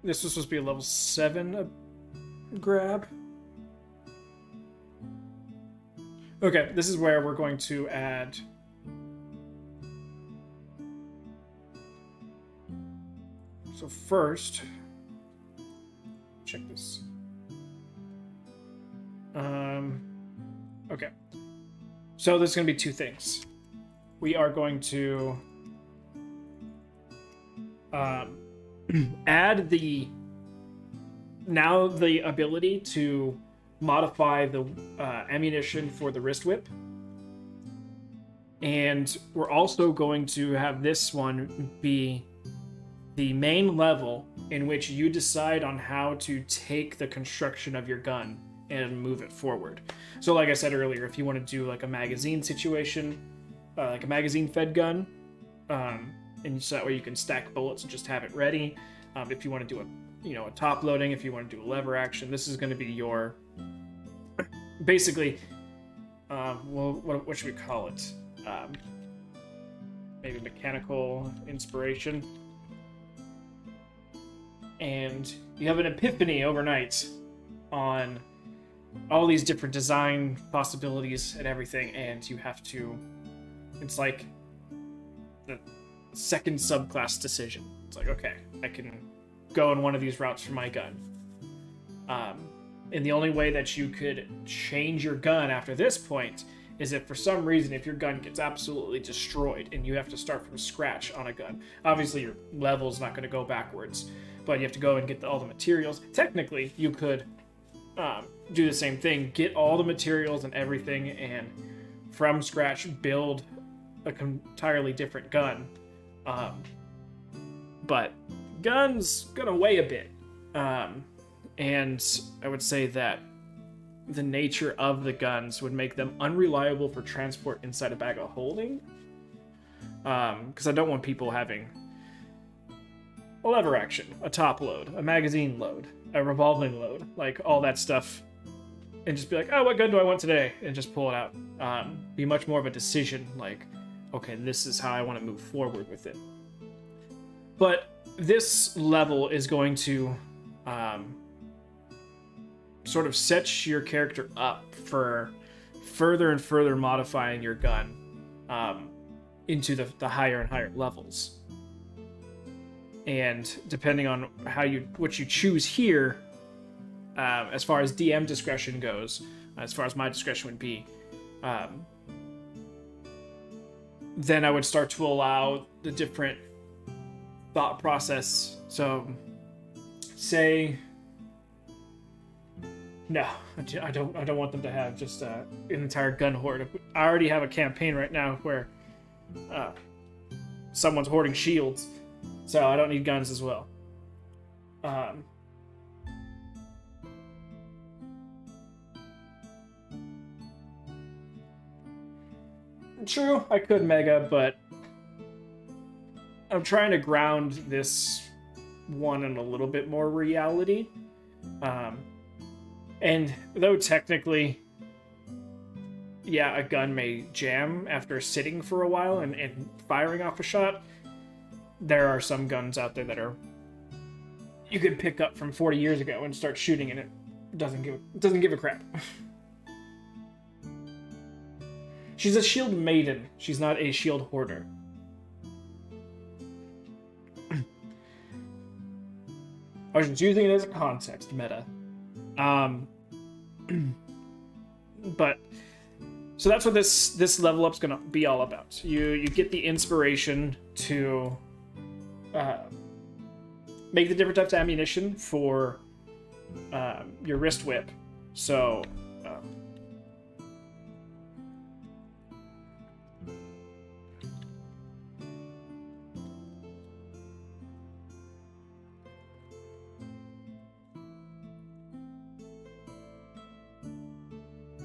Speaker 1: this was supposed to be a level 7 grab. Okay, this is where we're going to add so first check this. Okay. So there's going to be two things. We are going to add the ability to modify the ammunition for the wrist whip. And we're also going to have this one be the main level in which you decide on how to take the construction of your gun and move it forward. So like I said earlier, if you want to do like a magazine situation, like a magazine fed gun, and so that way you can stack bullets and just have it ready. If you want to do a top loading, if you want to do a lever action, this is going to be your basically what should we call it? Maybe mechanical inspiration. And you have an epiphany overnight on all these different design possibilities and everything, and you have to... It's like the second subclass decision. It's like, okay, I can go in one of these routes for my gun. And the only way that you could change your gun after this point is if for some reason, if your gun gets absolutely destroyed and you have to start from scratch on a gun. Obviously, your level's not going to go backwards, but you have to go and get all the materials. Technically, you could do the same thing, get all the materials and everything, and from scratch build an entirely different gun. But guns gonna weigh a bit. And I would say that the nature of the guns would make them unreliable for transport inside a bag of holding. Because I don't want people having a lever action, a top load, a magazine load, a revolving load, like all that stuff, and just be like, oh, what gun do I want today? And just pull it out. Be much more of a decision, like, okay, this is how I want to move forward with it. But this level is going to sort of set your character up for further and further modifying your gun into the higher and higher levels. And depending on what you choose here, as far as DM discretion goes, as far as my discretion would be, then I would start to allow the different thought process. So, say, no, I don't want them to have just an entire gun hoard. I already have a campaign right now where someone's hoarding shields, so I don't need guns as well. True, I could mega, but I'm trying to ground this one in a little bit more reality. And though technically, yeah, a gun may jam after sitting for a while and firing off a shot, there are some guns out there that you could pick up from 40 years ago and start shooting, and it doesn't give a crap. She's a shield maiden. She's not a shield hoarder. I was just using it as a context meta. But so that's what this level up's gonna be all about. You get the inspiration to make the different types of ammunition for your wrist whip. So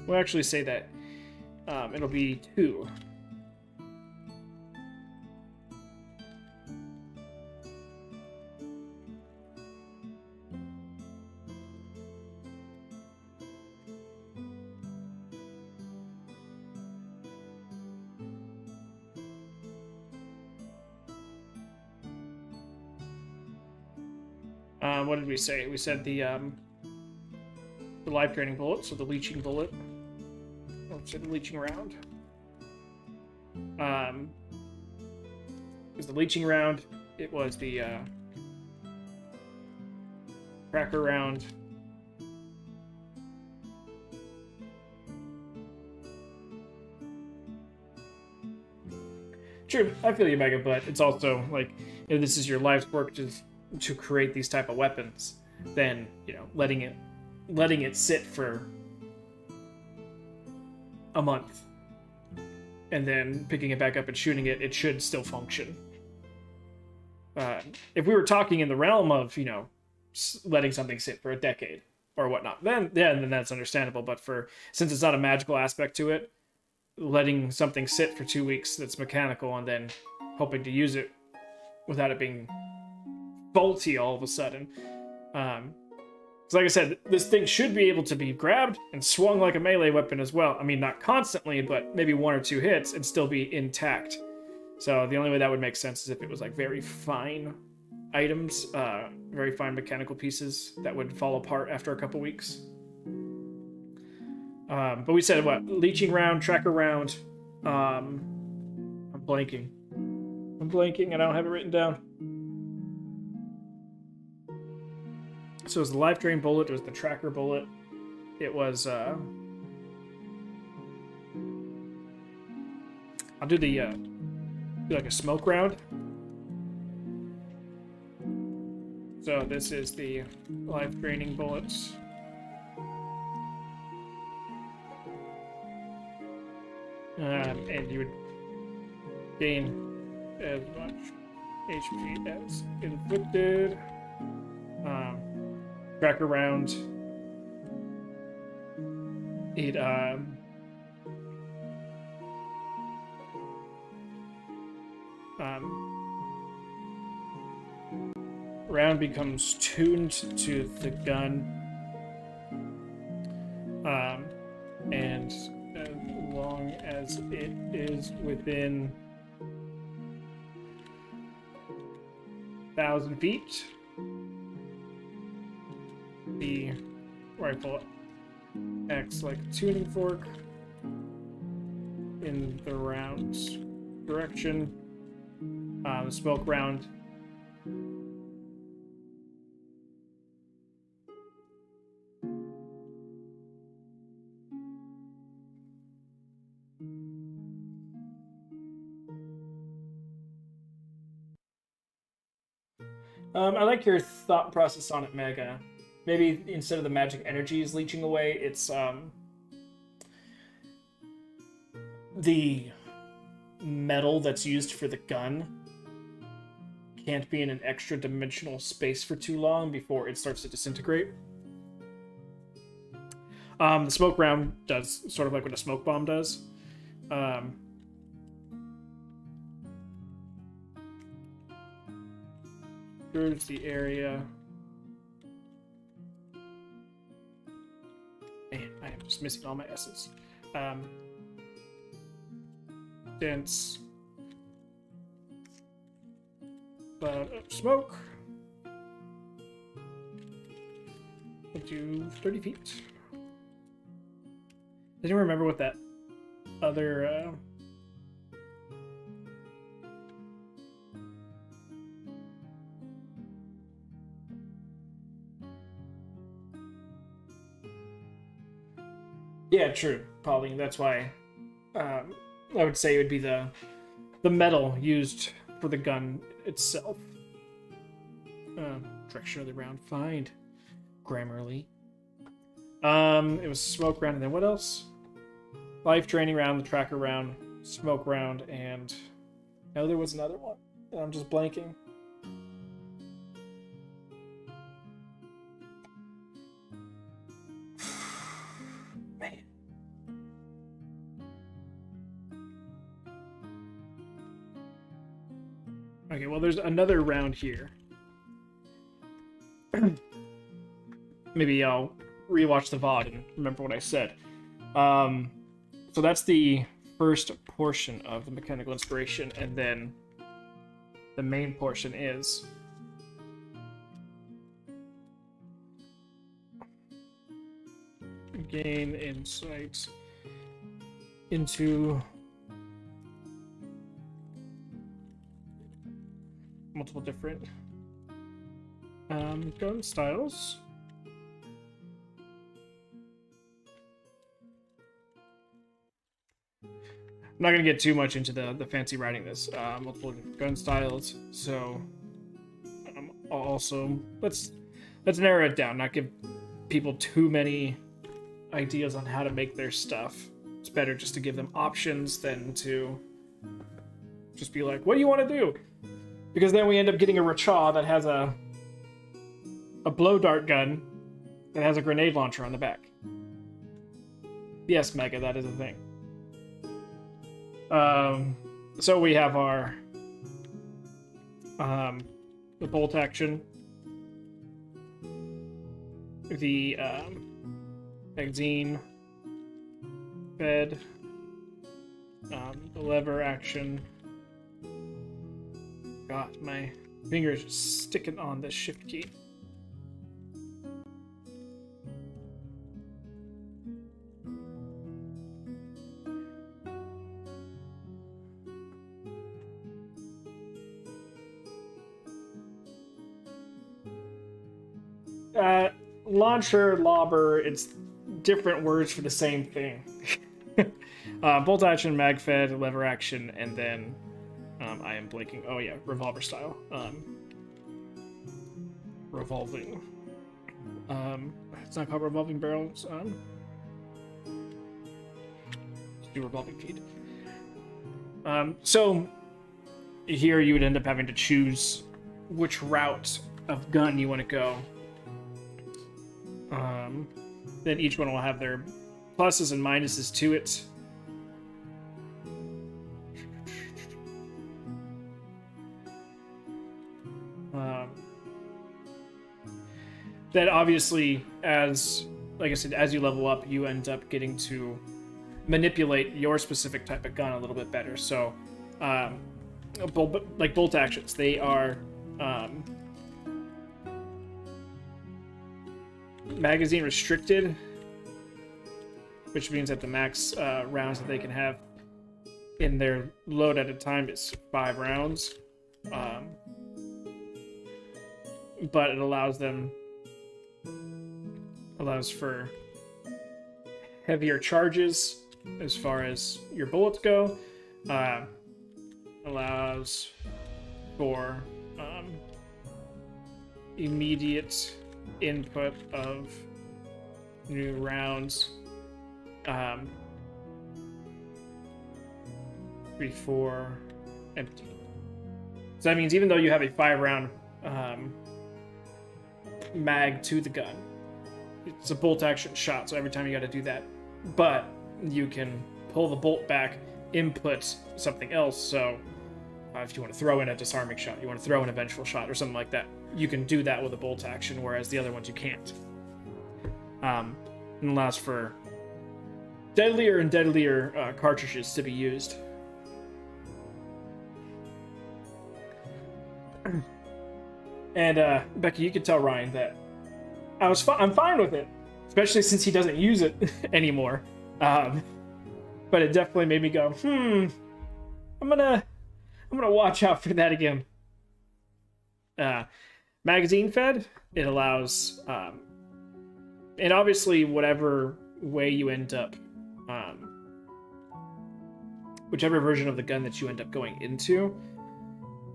Speaker 1: we'll actually say that it'll be 2. What did we say? We said the life draining bullet, so the leeching bullet. So the leeching round. It was the leeching round. It was the cracker round. True, I feel you, Mega, but it's also like, if this is your life's work to create these type of weapons, then, you know, letting it sit for a month and then picking it back up and shooting it, it should still function. If we were talking in the realm of, you know, letting something sit for a decade or whatnot, then that's understandable. But since it's not a magical aspect to it, letting something sit for 2 weeks that's mechanical and then hoping to use it without it being faulty all of a sudden. So like I said, this thing should be able to be grabbed and swung like a melee weapon as well. I mean, not constantly, but maybe 1 or 2 hits and still be intact. So the only way that would make sense is if it was like very fine items, very fine mechanical pieces that would fall apart after a couple weeks. But we said what? Leeching round, tracker round. I'm blanking. I don't have it written down. So it was the life drain bullet, it was the tracker bullet, it was I'll do the do like a smoke round. So this is the life draining bullets. And you would gain as much HP as inflicted. Tracker round. It round becomes tuned to the gun, and as long as it is within 1,000 feet, the rifle acts like a tuning fork in the round's direction. The smoke round I like your thought process on it, Mega. Maybe instead of the magic energies leeching away, it's the metal that's used for the gun can't be in an extra dimensional space for too long before it starts to disintegrate. The smoke round does sort of like what a smoke bomb does. Here's the area. Man, I am just missing all my S's. Dense cloud of smoke. Up to 30 feet. I don't remember what that other yeah, true. Probably that's why I would say it would be the metal used for the gun itself. Direction of the round. Find Grammarly. It was smoke round, and then what else? Life draining round, the tracker round, smoke round, and no, there was another one, and I'm just blanking. Man. Okay, well, there's another round here. Maybe I'll rewatch the VOD and remember what I said. So that's the first portion of the mechanical inspiration, and then the main portion is gain insight into multiple different gun styles. I'm not going to get too much into the fancy writing this. Multiple gun styles. So, also, let's narrow it down. Not give people too many ideas on how to make their stuff. It's better just to give them options than to just be like, what do you want to do? Because then we end up getting a Rachaw that has a blow dart gun that has a grenade launcher on the back. Yes, Mega, that is a thing. So we have our the bolt action, the magazine, fed, the lever action. God, my fingers just sticking on the shift key. Launcher, lobber, it's different words for the same thing. Bolt action, mag fed, lever action, and then I am blinking. Oh yeah, revolver style. Revolving. It's not called revolving barrels. Let's do revolving feed. So here you would end up having to choose which route of gun you want to go. Then each one will have their pluses and minuses to it. That obviously, like I said, as you level up, you end up getting to manipulate your specific type of gun a little bit better. So, like bolt actions, they are magazine restricted, which means that the max rounds that they can have in their load at a time is 5 rounds. But it allows for heavier charges as far as your bullets go. Allows for immediate input of new rounds before empty. So that means even though you have a 5-round mag to the gun, it's a bolt action shot, so every time you got to do that. But you can pull the bolt back, input something else. So if you want to throw in a disarming shot, you want to throw in a vengeful shot or something like that, you can do that with a bolt action, whereas the other ones you can't. And allows for deadlier and deadlier cartridges to be used. And Becky, you could tell Ryan that I'm fine with it, especially since he doesn't use it anymore. But it definitely made me go, I'm gonna watch out for that again. Magazine fed, it allows, and obviously whatever way you end up, whichever version of the gun that you end up going into,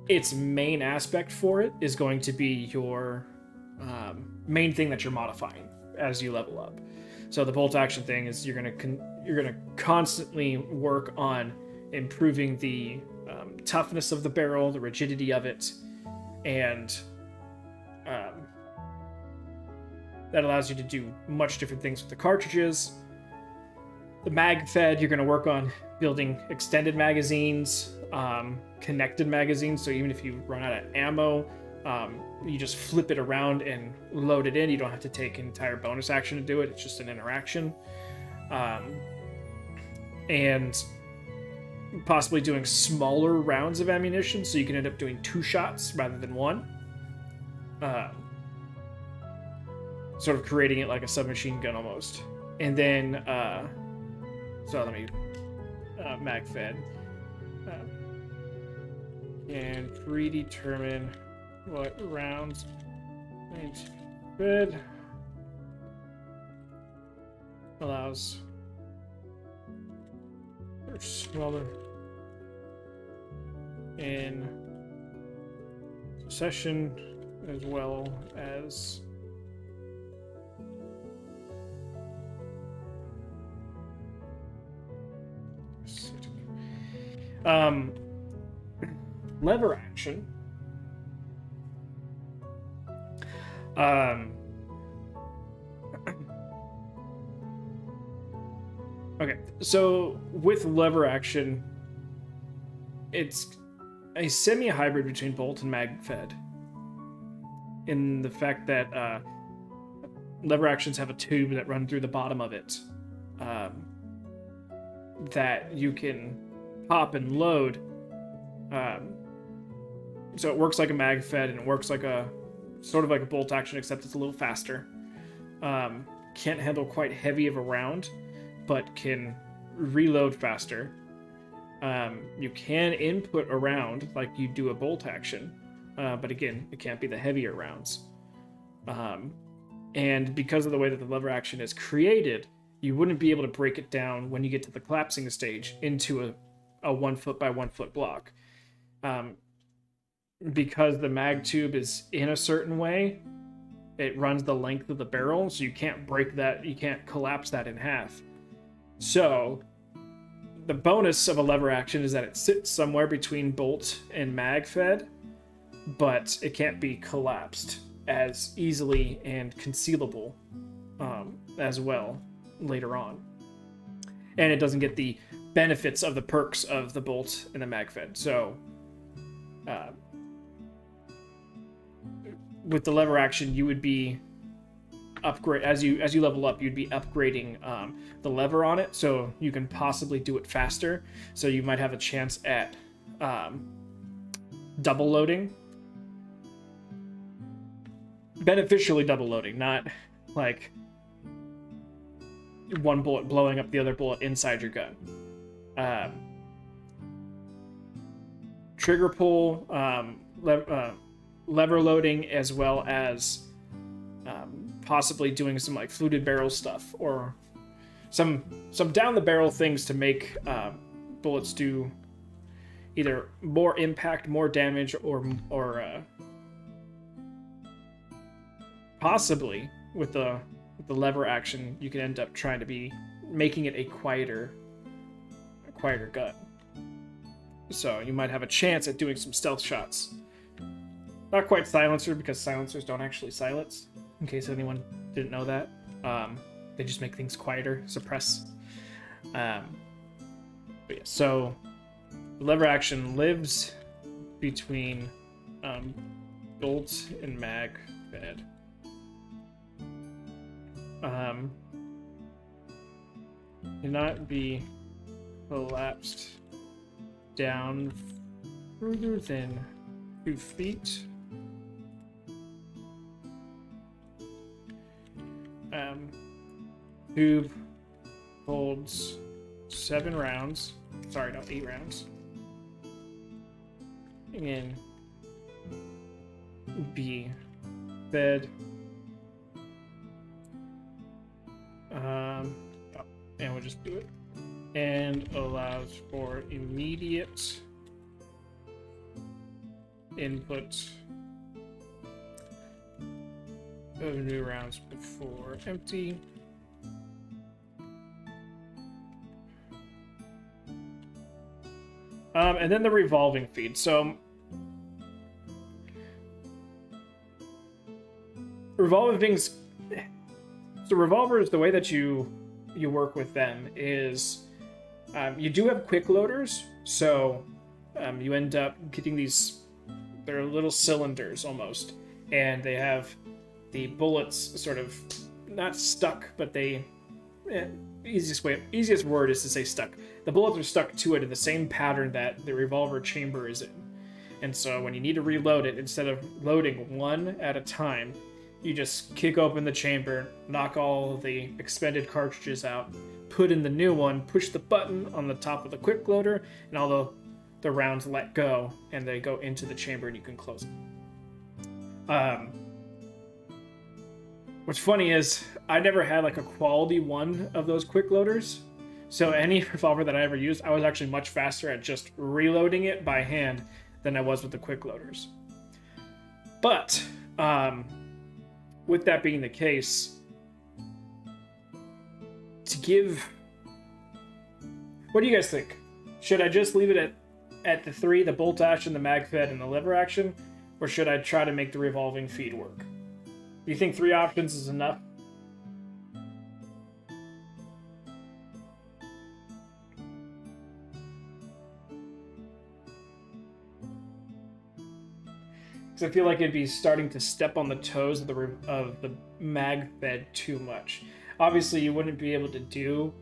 Speaker 1: its main aspect for it is going to be your main thing that you're modifying as you level up. So the bolt action thing is you're gonna constantly work on improving the toughness of the barrel, the rigidity of it, and that allows you to do much different things with the cartridges. The mag fed, you're going to work on building extended magazines, connected magazines, so even if you run out of ammo, you just flip it around and load it in. You don't have to take an entire bonus action to do it. It's just an interaction. And possibly doing smaller rounds of ammunition, so you can end up doing 2 shots rather than 1. Sort of creating it like a submachine gun almost. And then, so let me, mag fed. And predetermine what rounds need to be fed. Allows for smaller in succession, as well as lever action. Okay, so with lever action, it's a semi-hybrid between bolt and mag fed, in the fact that lever actions have a tube that run through the bottom of it that you can pop and load. So it works like a mag fed, and it works like a sort of like a bolt action, except it's a little faster. Can't handle quite heavy of a round, but can reload faster. You can input a round like you do a bolt action, but again, it can't be the heavier rounds. And because of the way that the lever action is created, you wouldn't be able to break it down when you get to the collapsing stage into a 1 foot by 1 foot block. Because the mag tube is in a certain way, it runs the length of the barrel, so you can't break that, you can't collapse that in half. So the bonus of a lever action is that it sits somewhere between bolt and mag fed, but it can't be collapsed as easily and concealable as well later on. And it doesn't get the benefits of the perks of the bolt and the mag fed. So with the lever action, you would be upgrade as you level up, you'd be upgrading the lever on it, so you can possibly do it faster. So you might have a chance at double loading, beneficially double loading, not like one bullet blowing up the other bullet inside your gun. Trigger pull, lever loading, as well as possibly doing some like fluted barrel stuff or some down the barrel things to make bullets do either more impact, more damage, or possibly with the lever action, you can end up trying to be making it a quieter gun. So you might have a chance at doing some stealth shots. Not quite silencer, because silencers don't actually silence, in case anyone didn't know that. They just make things quieter, suppress. But yeah, so the lever action lives between bolt and mag fed. Cannot be collapsed down further than 2 feet. Tube holds 7 rounds. Sorry, no, 8 rounds. And be fed. And we'll just do it. And allows for immediate input of new rounds before empty. And then the revolving feed. So revolving things. So revolvers, the way that you work with them is you do have quick loaders. So you end up getting these. They're little cylinders almost, and they have the bullets sort of not stuck, but they easiest word is to say stuck. The bullets are stuck to it in the same pattern that the revolver chamber is in. And so when you need to reload it, instead of loading one at a time, you just kick open the chamber, knock all the expended cartridges out, put in the new one, push the button on the top of the quick loader, and all the rounds let go, and they go into the chamber and you can close it. What's funny is I never had like a quality one of those quick loaders. So any revolver that I ever used, I was actually much faster at just reloading it by hand than I was with the quick loaders. But with that being the case, what do you guys think? Should I just leave it at the 3, the bolt action, the mag fed, and the lever action? Or should I try to make the revolving feed work? Do you think 3 options is enough? Because I feel like it'd be starting to step on the toes of the mag fed too much. Obviously, you wouldn't be able to do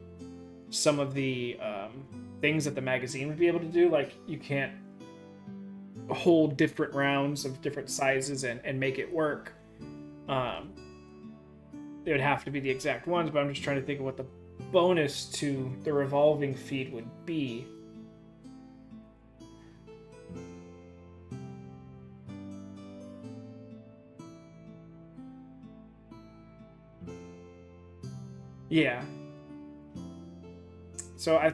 Speaker 1: some of the things that the magazine would be able to do. Like, you can't hold different rounds of different sizes and make it work. It would have to be the exact ones, but I'm just trying to think of what the bonus to the revolving feed would be. Yeah. So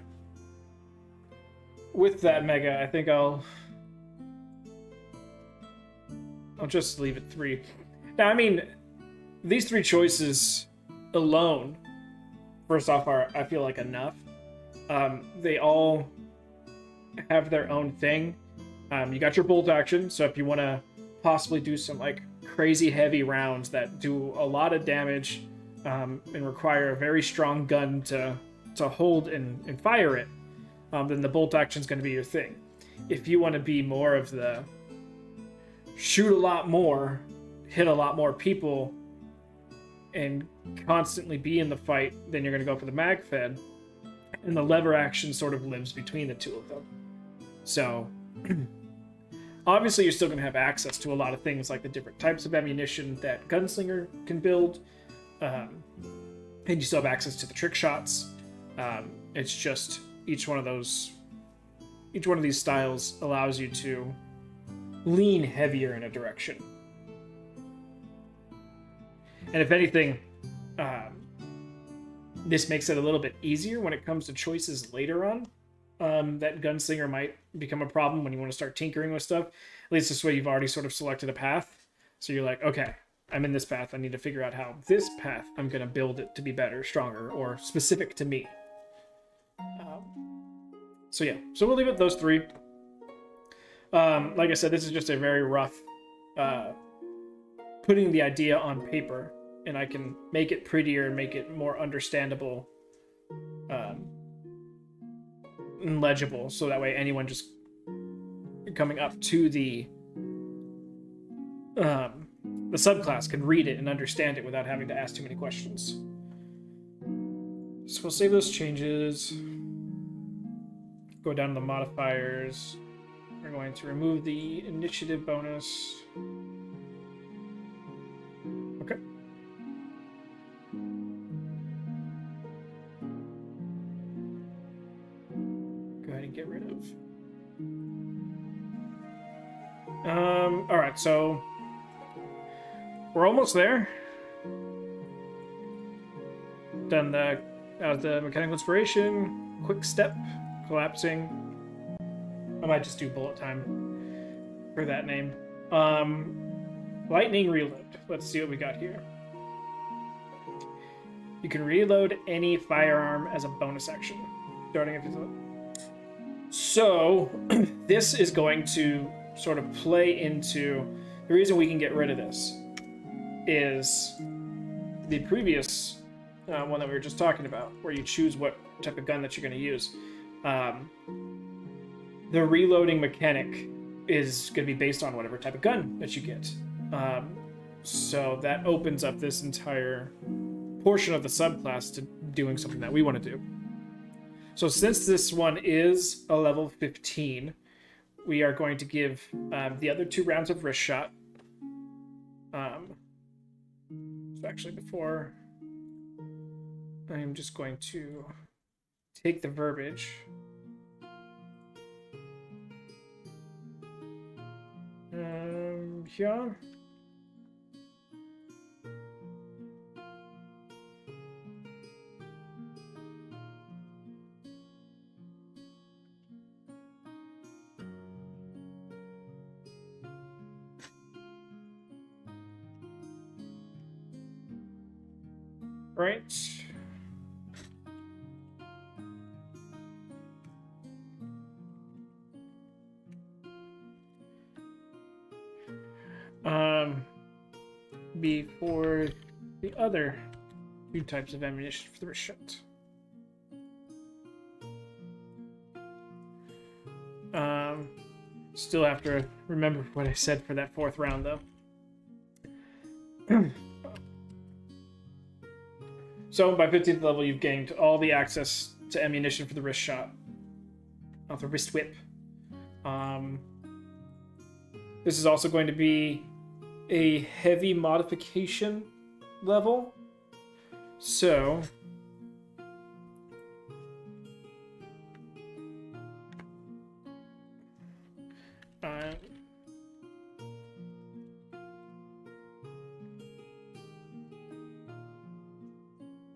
Speaker 1: with that mega, I think I'll just leave it 3. Now, I mean, these 3 choices alone, first off, are, I feel like, enough. They all have their own thing. You got your bolt action, so if you want to possibly do some like crazy heavy rounds that do a lot of damage and require a very strong gun to hold and fire it, then the bolt action is going to be your thing. If you want to be more of the shoot a lot more, hit a lot more people, and constantly be in the fight, then you're going to go for the mag fed, and the lever action sort of lives between the two of them. So obviously you're still going to have access to a lot of things like the different types of ammunition that Gunslinger can build, and you still have access to the trick shots. It's just each one of these styles allows you to lean heavier in a direction. And if anything, this makes it a little bit easier when it comes to choices later on. That Gunslinger might become a problem when you want to start tinkering with stuff. At least this way you've already sort of selected a path. So you're like, okay, I'm in this path. I need to figure out how this path I'm going to build it to be better, stronger, or specific to me. So yeah, so we'll leave it those 3. Like I said, this is just a very rough putting the idea on paper, and I can make it prettier and make it more understandable and legible, so that way anyone just coming up to the subclass can read it and understand it without having to ask too many questions. So we'll save those changes. Go down to the modifiers. We're going to remove the initiative bonus. Okay. Go ahead and get rid of. All right, so we're almost there. Done the mechanical inspiration, quick step, collapsing. I might just do bullet time for that name. Lightning reload. Let's see what we got here. You can reload any firearm as a bonus action, starting if you. So this is going to sort of play into the reason we can get rid of this is the previous one that we were just talking about, where you choose what type of gun that you're going to use. The reloading mechanic is going to be based on whatever type of gun that you get. So that opens up this entire portion of the subclass to doing something that we want to do. So since this one is a level 15, we are going to give the other 2 rounds of wrist shot. So actually before, I'm just going to take the verbiage. Here. Right. Before the other 2 types of ammunition for the wrist shot. Still have to remember what I said for that 4th round, though. So by 15th level, you've gained all the access to ammunition for the wrist shot, the wrist whip. This is also going to be a heavy modification level. So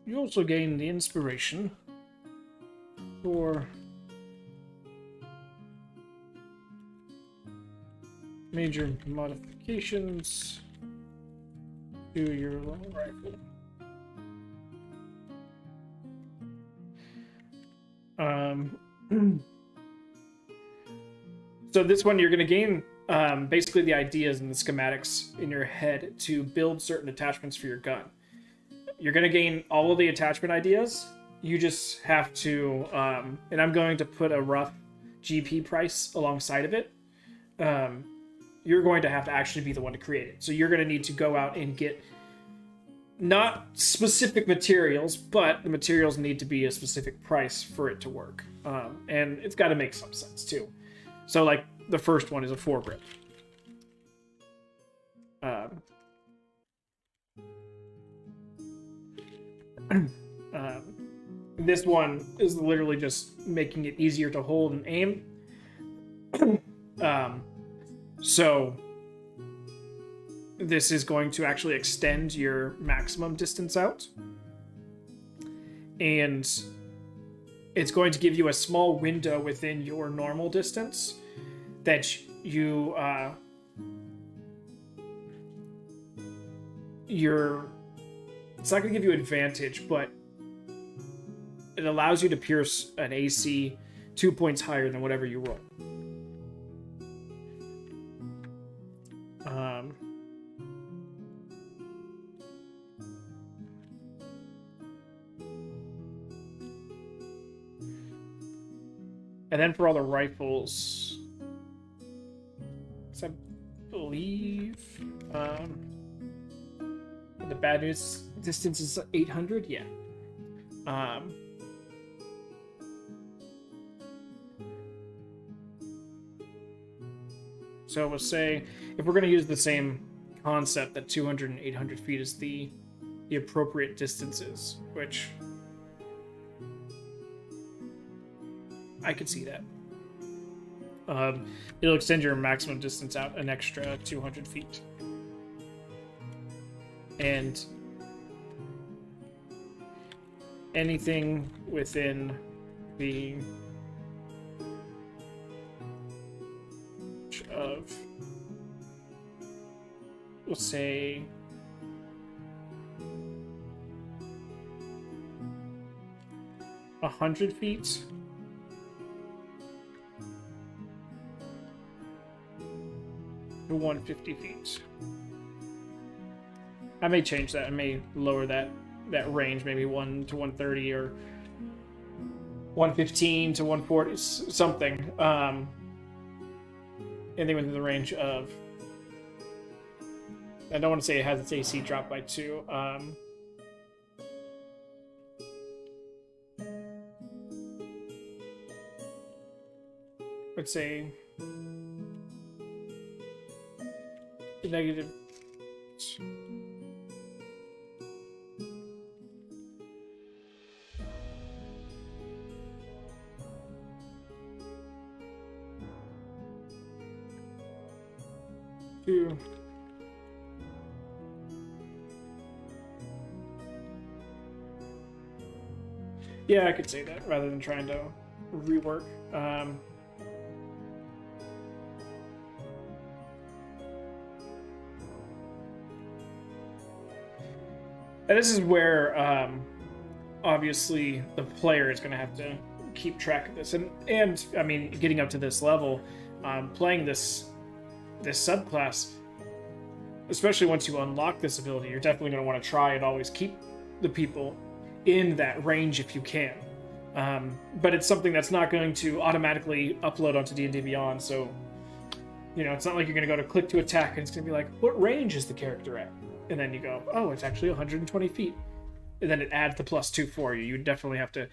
Speaker 1: you also gain the inspiration for major modifications to your long rifle. So this one you're going to gain basically the ideas and the schematics in your head to build certain attachments for your gun. You're going to gain all of the attachment ideas. You just have to, and I'm going to put a rough GP price alongside of it. You're going to have to actually be the one to create it. So you're going to need to go out and get not specific materials, but the materials need to be a specific price for it to work. And it's got to make some sense too. So like the first one is a foregrip. This one is literally just making it easier to hold and aim. So this is going to actually extend your maximum distance out. And it's going to give you a small window within your normal distance that you, it's not going to give you advantage, but it allows you to pierce an AC 2 points higher than whatever you roll. And then for all the rifles, I believe the bad news distance is 800. Yeah. So we'll say if we're going to use the same concept that 200 and 800 feet is the appropriate distances, which I could see that. It'll extend your maximum distance out an extra 200 feet. And anything within the of, we'll say, 100 feet. To 150 feet. I may change that. I may lower that range, maybe 1 to 130 or 115 to 140, something. Anything within the range of. I don't want to say it has its AC dropped by 2. Let's say negative. Two. Yeah, I could say that rather than trying to rework. And this is where, obviously, the player is going to have to keep track of this. And I mean, getting up to this level, playing this subclass, especially once you unlock this ability, you're definitely going to want to try and always keep the people in that range if you can. But it's something that's not going to automatically upload onto D&D Beyond, so, you know, it's not like you're going to go to click to attack and it's going to be like, what range is the character at? And then you go, oh, it's actually 120 feet. And then it adds the +2 for you. You definitely have to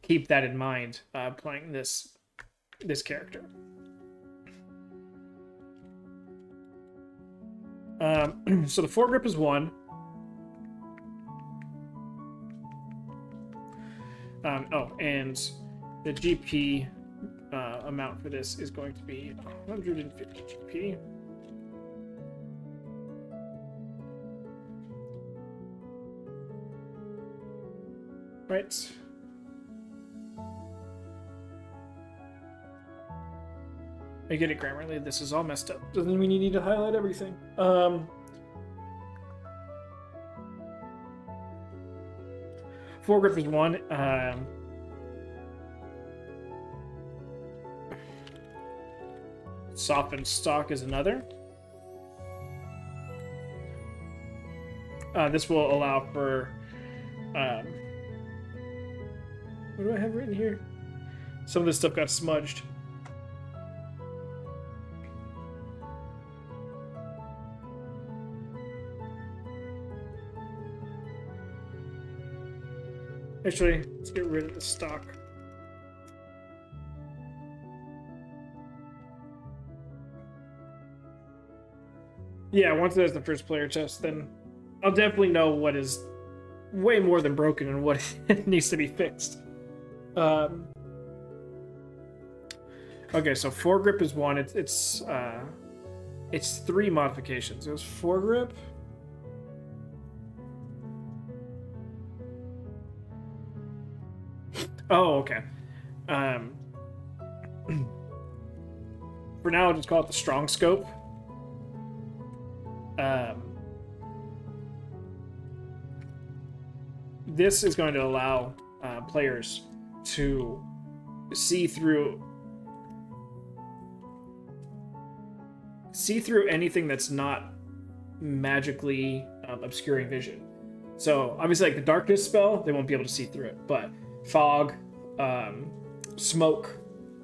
Speaker 1: keep that in mind playing this character. So the foregrip is 1. And the GP amount for this is going to be 150 GP. right? I get it, Grammarly. This is all messed up. Doesn't mean you need to highlight everything. Foregrip is one. Softened stock is another. This will allow for. What do I have written here? Some of this stuff got smudged. Actually, let's get rid of the stock. Yeah, once there's the first player test, then I'll definitely know what is way more than broken and what needs to be fixed. Okay, so foregrip is one. It's 3 modifications. It was foregrip. Oh, okay. For now, I'll just call it the strong scope. This is going to allow players to see through anything that's not magically obscuring vision. So obviously, like the darkness spell, they won't be able to see through it, but fog, smoke,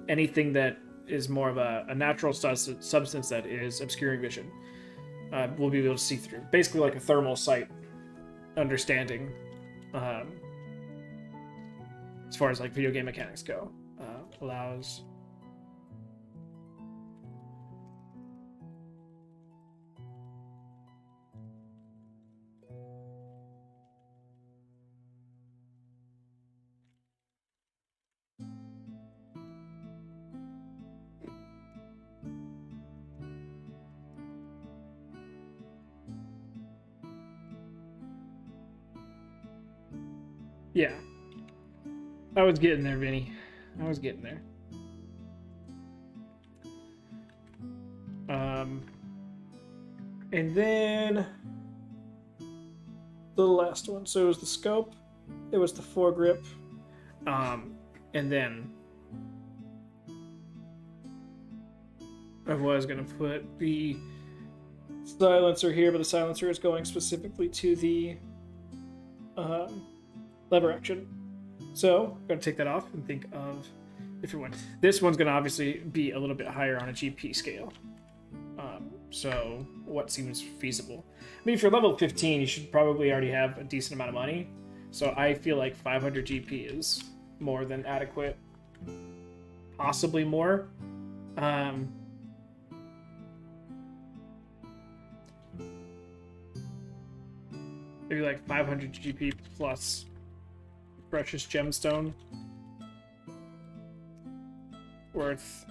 Speaker 1: anything that is more of a natural substance that is obscuring vision, we'll be able to see through. Basically like a thermal sight understanding, as far as like video game mechanics go. Allows... Yeah. I was getting there, Vinny. I was getting there. And then the last one. So it was the scope, it was the foregrip, and then I was gonna put the silencer here, but the silencer is going specifically to the lever action. So I'm going to take that off and think of a different one. This one's going to obviously be a little bit higher on a GP scale. So what seems feasible? I mean, if you're level 15, you should probably already have a decent amount of money. So I feel like 500 GP is more than adequate. Possibly more. Maybe like 500 GP plus precious gemstone worth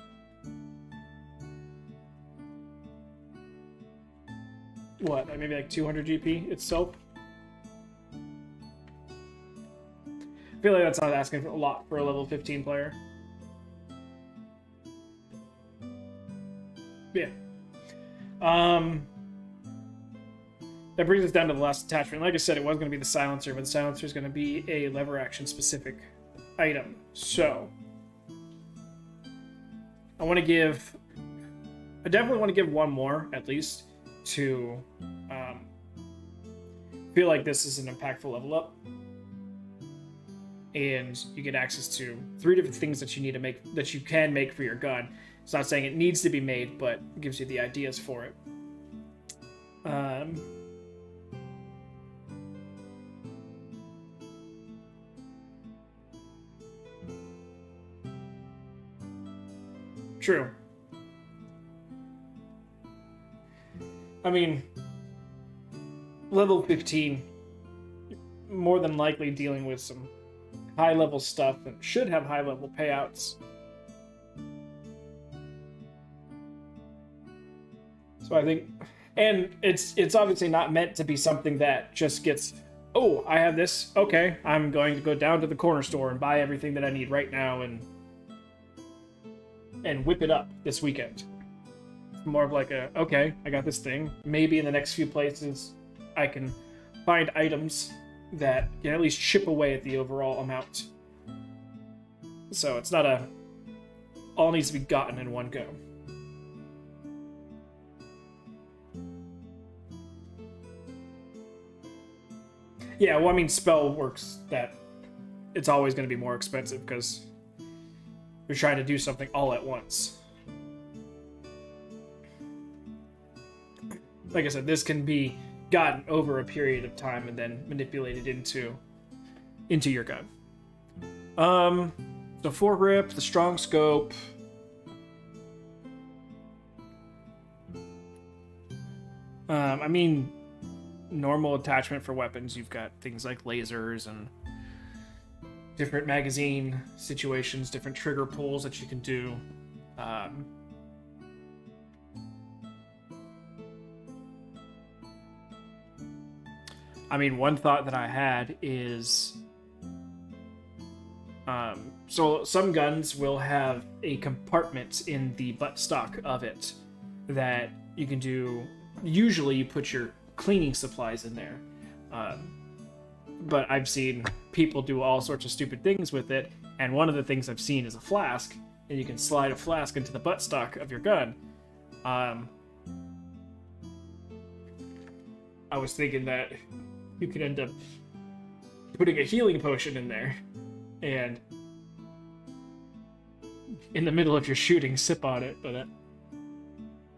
Speaker 1: what, maybe like 200 GP itself. I feel like that's not asking for a lot for a level 15 player. Yeah. That brings us down to the last attachment. Like I said, it was going to be the silencer, but the silencer is going to be a lever action specific item. So I definitely want to give one more at least to feel like this is an impactful level up, and you get access to 3 different things that you need to make, that you can make for your gun. It's not saying it needs to be made, but it gives you the ideas for it. True. I mean, level 15, more than likely dealing with some high-level stuff and should have high-level payouts. So I think, and it's obviously not meant to be something that just gets oh, I have this. Okay, I'm going to go down to the corner store and buy everything that I need right now and whip it up this weekend. It's more of like a, okay, I got this thing. Maybe in the next few places I can find items that can at least chip away at the overall amount. So it's not a all needs to be gotten in one go. Yeah, well, I mean, spell works that it's always going to be more expensive because you're trying to do something all at once. Like I said, this can be gotten over a period of time and then manipulated into your gun. The foregrip, the strong scope. I mean, normal attachment for weapons, you've got things like lasers and different magazine situations, different trigger pulls that you can do. I mean, one thought that I had is, so some guns will have a compartment in the buttstock of it that you can do. Usually you put your cleaning supplies in there. But I've seen people do all sorts of stupid things with it, and one of the things I've seen is a flask, and you can slide a flask into the buttstock of your gun. I was thinking that you could end up putting a healing potion in there, and in the middle of your shooting, sip on it, but that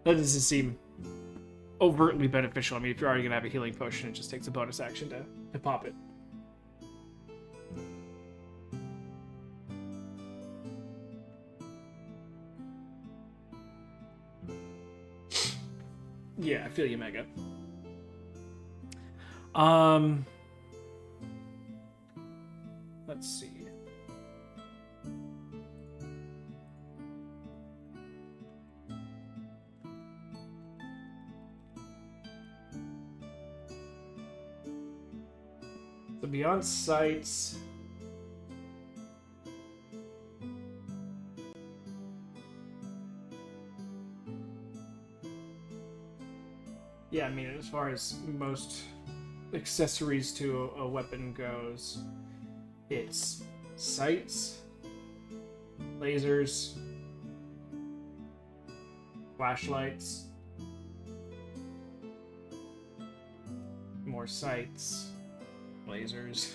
Speaker 1: doesn't seem overtly beneficial. I mean, if you're already going to have a healing potion, it just takes a bonus action to pop it. Yeah, I feel you, Mega. Let's see. So beyond sights, yeah, I mean, as far as most accessories to a weapon goes, it's sights, lasers, flashlights, more sights, lasers.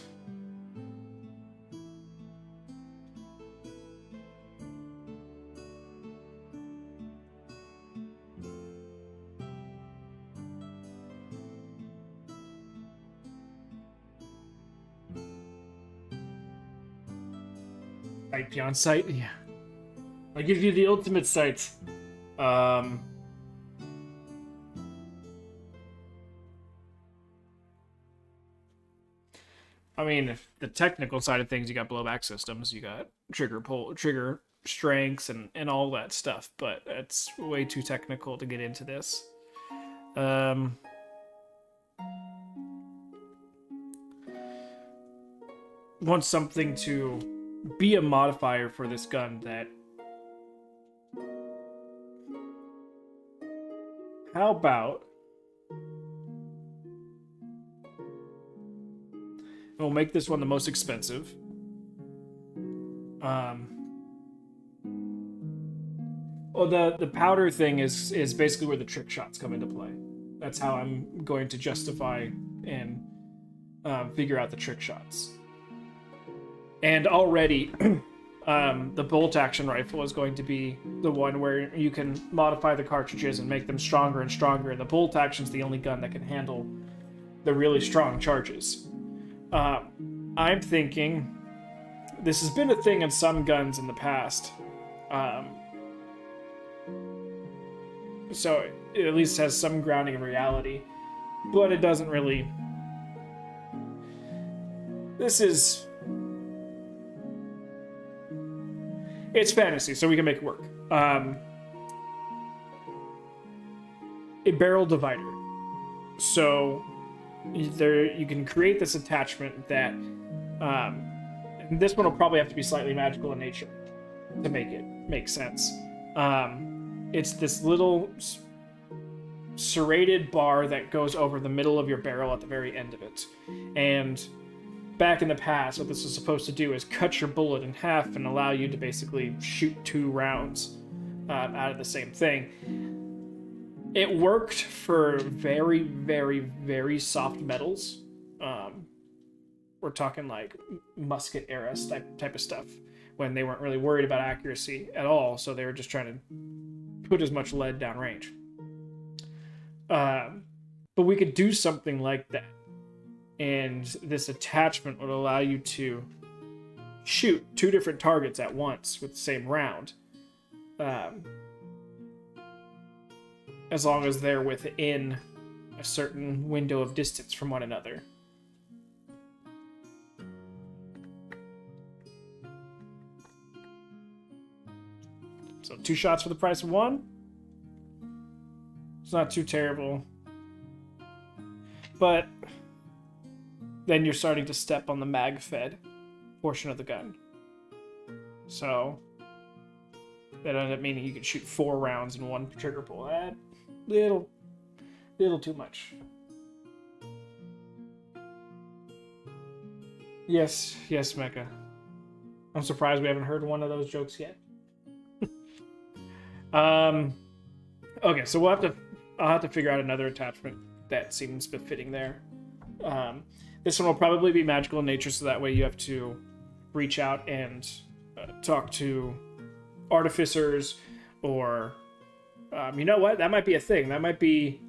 Speaker 1: Sight beyond sight, yeah. I give you the ultimate sight. I mean, if the technical side of things, you got blowback systems, you got trigger strengths, and all that stuff, but it's way too technical to get into this. Want something to be a modifier for this gun that... How about... We'll make this one the most expensive. Well, the powder thing is basically where the trick shots come into play. That's how I'm going to justify and figure out the trick shots. And already, the bolt action rifle is going to be the one where you can modify the cartridges and make them stronger and stronger. And the bolt action's the only gun that can handle the really strong charges. I'm thinking this has been a thing in some guns in the past. So it at least has some grounding in reality, but it doesn't really... This is... It's fantasy, so we can make it work. A barrel divider. So you can create this attachment that, and this one will probably have to be slightly magical in nature to make it make sense. It's this little serrated bar that goes over the middle of your barrel at the very end of it. And back in the past, what this is supposed to do is cut your bullet in half and allow you to basically shoot 2 rounds out of the same thing. It worked for very, very, very soft metals. We're talking like musket era type of stuff, when they weren't really worried about accuracy at all, so they were just trying to put as much lead downrange. But we could do something like that, and this attachment would allow you to shoot 2 different targets at once with the same round, as long as they're within a certain window of distance from one another. So 2 shots for the price of 1. It's not too terrible. But then you're starting to step on the mag-fed portion of the gun. So that ended up meaning you could shoot 4 rounds in one trigger pull. Little too much. Yes, Mecha. I'm surprised we haven't heard one of those jokes yet. Okay, so I'll have to figure out another attachment that seems befitting there. This one will probably be magical in nature, so that way you have to reach out and talk to artificers, or you know what? That might be a thing. That might be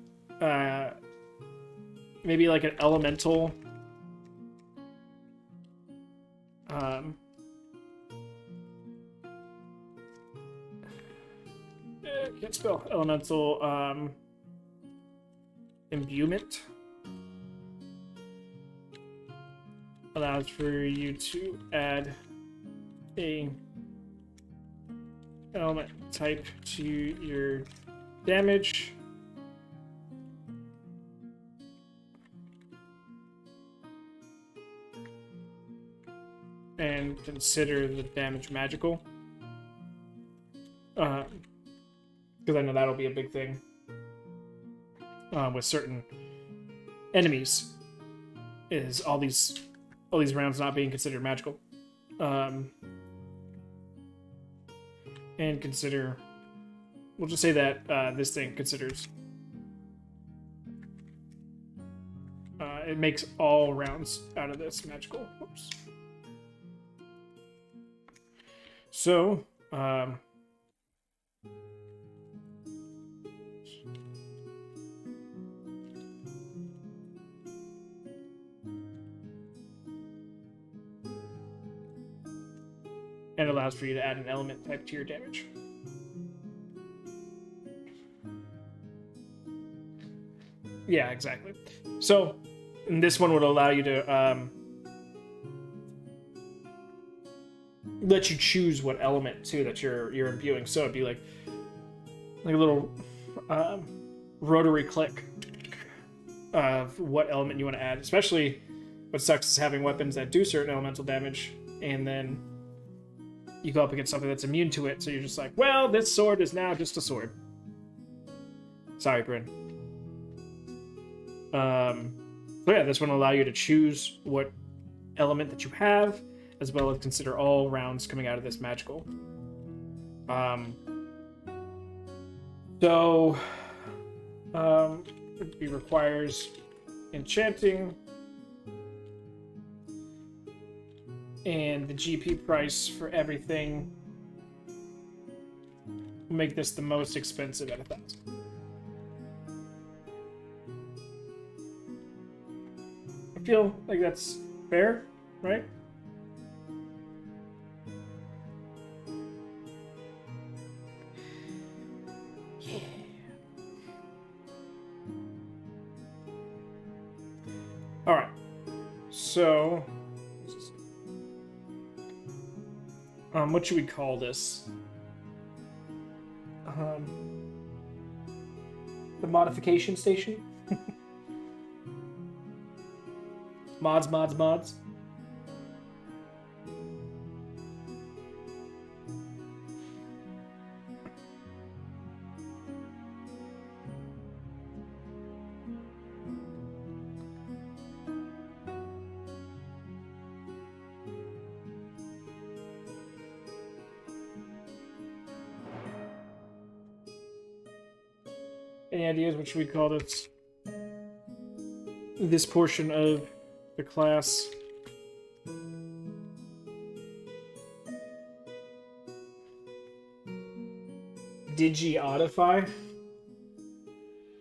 Speaker 1: maybe like an elemental. Can't spell. Elemental imbuement allows for you to add a element type to your damage. And consider the damage magical. Because I know that'll be a big thing with certain enemies, is all these rounds not being considered magical. And consider, we'll just say that this thing considers, it makes all rounds out of this magical. Whoops. So, and allows for you to add an element type to your damage. Yeah, exactly. So, this one would allow you to let you choose what element too that you're imbuing. So it'd be like a little rotary click of what element you want to add. Especially, what sucks is having weapons that do certain elemental damage, and then you go up against something that's immune to it, so you're just like, well, this sword is now just a sword. Sorry, Bryn. So yeah, this one will allow you to choose what element that you have, as well as consider all rounds coming out of this magical. It requires enchanting, and the GP price for everything will make this the most expensive at 1,000. I feel like that's fair, right? Yeah. All right. So, what should we call this? The modification station? Mods, mods, mods. Any ideas what should we call this portion of the class? Digiotify?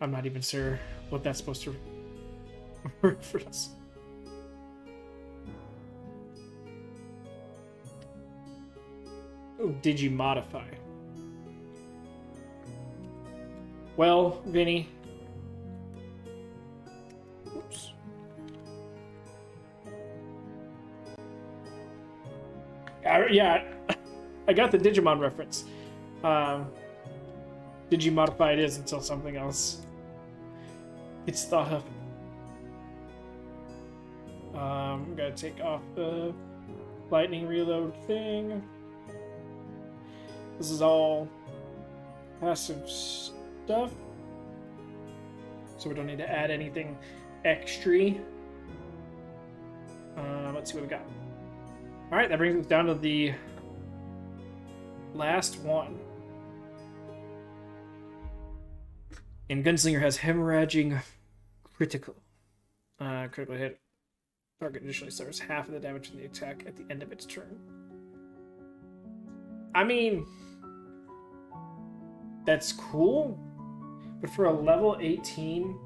Speaker 1: I'm not even sure what that's supposed to reference. Oh, Digimodify. Well, Vinny. Oops. Yeah, I got the Digimon reference. Digimodify it is until something else gets thought of. Gotta take off the lightning reload thing. This is all passive stuff, so we don't need to add anything extra. Let's see what we got. All right, that brings us down to the last one. And Gunslinger has hemorrhaging critical. Critical hit. Target initially suffers half of the damage from the attack at the end of its turn. I mean, that's cool, but for a level 18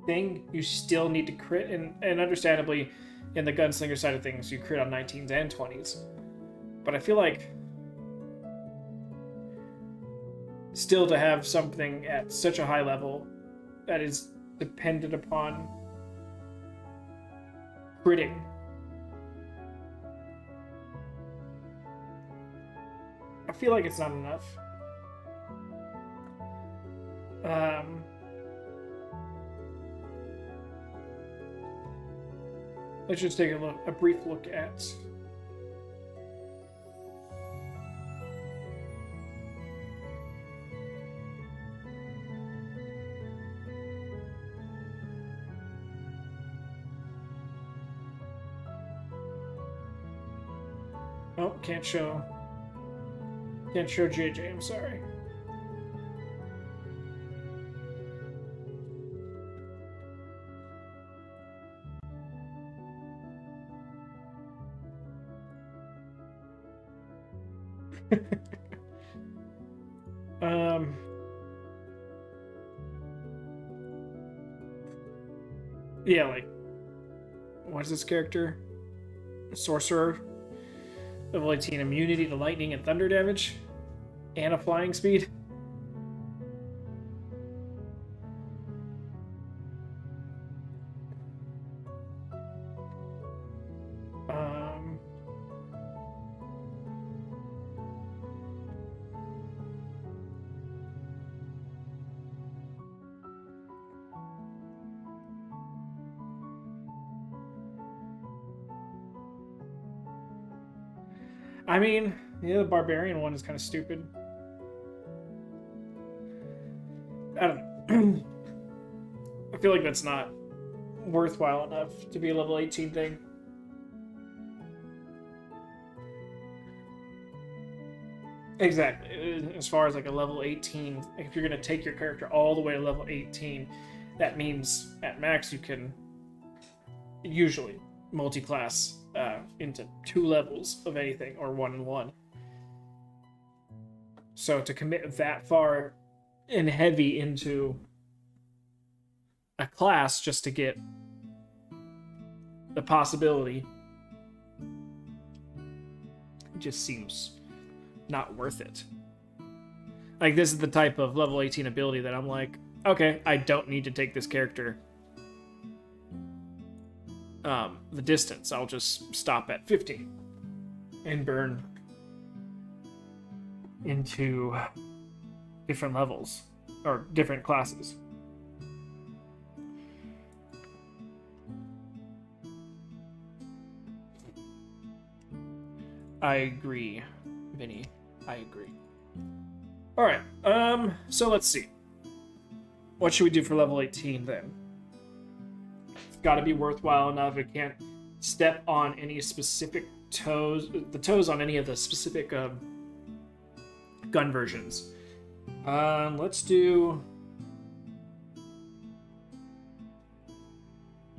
Speaker 1: thing, you still need to crit, and understandably, in the Gunslinger side of things, you crit on 19s and 20s. But I feel like still to have something at such a high level that is dependent upon critting. I feel like it's not enough. Let's just take a brief look at oh, can't show JJ, I'm sorry. Yeah, like, what's this character? Sorcerer. Level 18 immunity to lightning and thunder damage. And a flying speed. I mean, yeah, the barbarian one is kind of stupid. I don't know. I feel like that's not worthwhile enough to be a level 18 thing. Exactly. As far as like a level 18, if you're going to take your character all the way to level 18, that means at max you can usually multi-class into 2 levels of anything, or 1 and 1. So to commit that far and heavy into a class just to get the possibility, it just seems not worth it. Like, this is the type of level 18 ability that I'm like, okay, I don't need to take this character the distance. I'll just stop at 50 and burn into different levels or different classes. I agree, Vinny. I agree. All right. So let's see. What should we do for level 18 then? It's got to be worthwhile enough. It can't step on any specific toes. The toes on any of the specific gun versions. Let's do.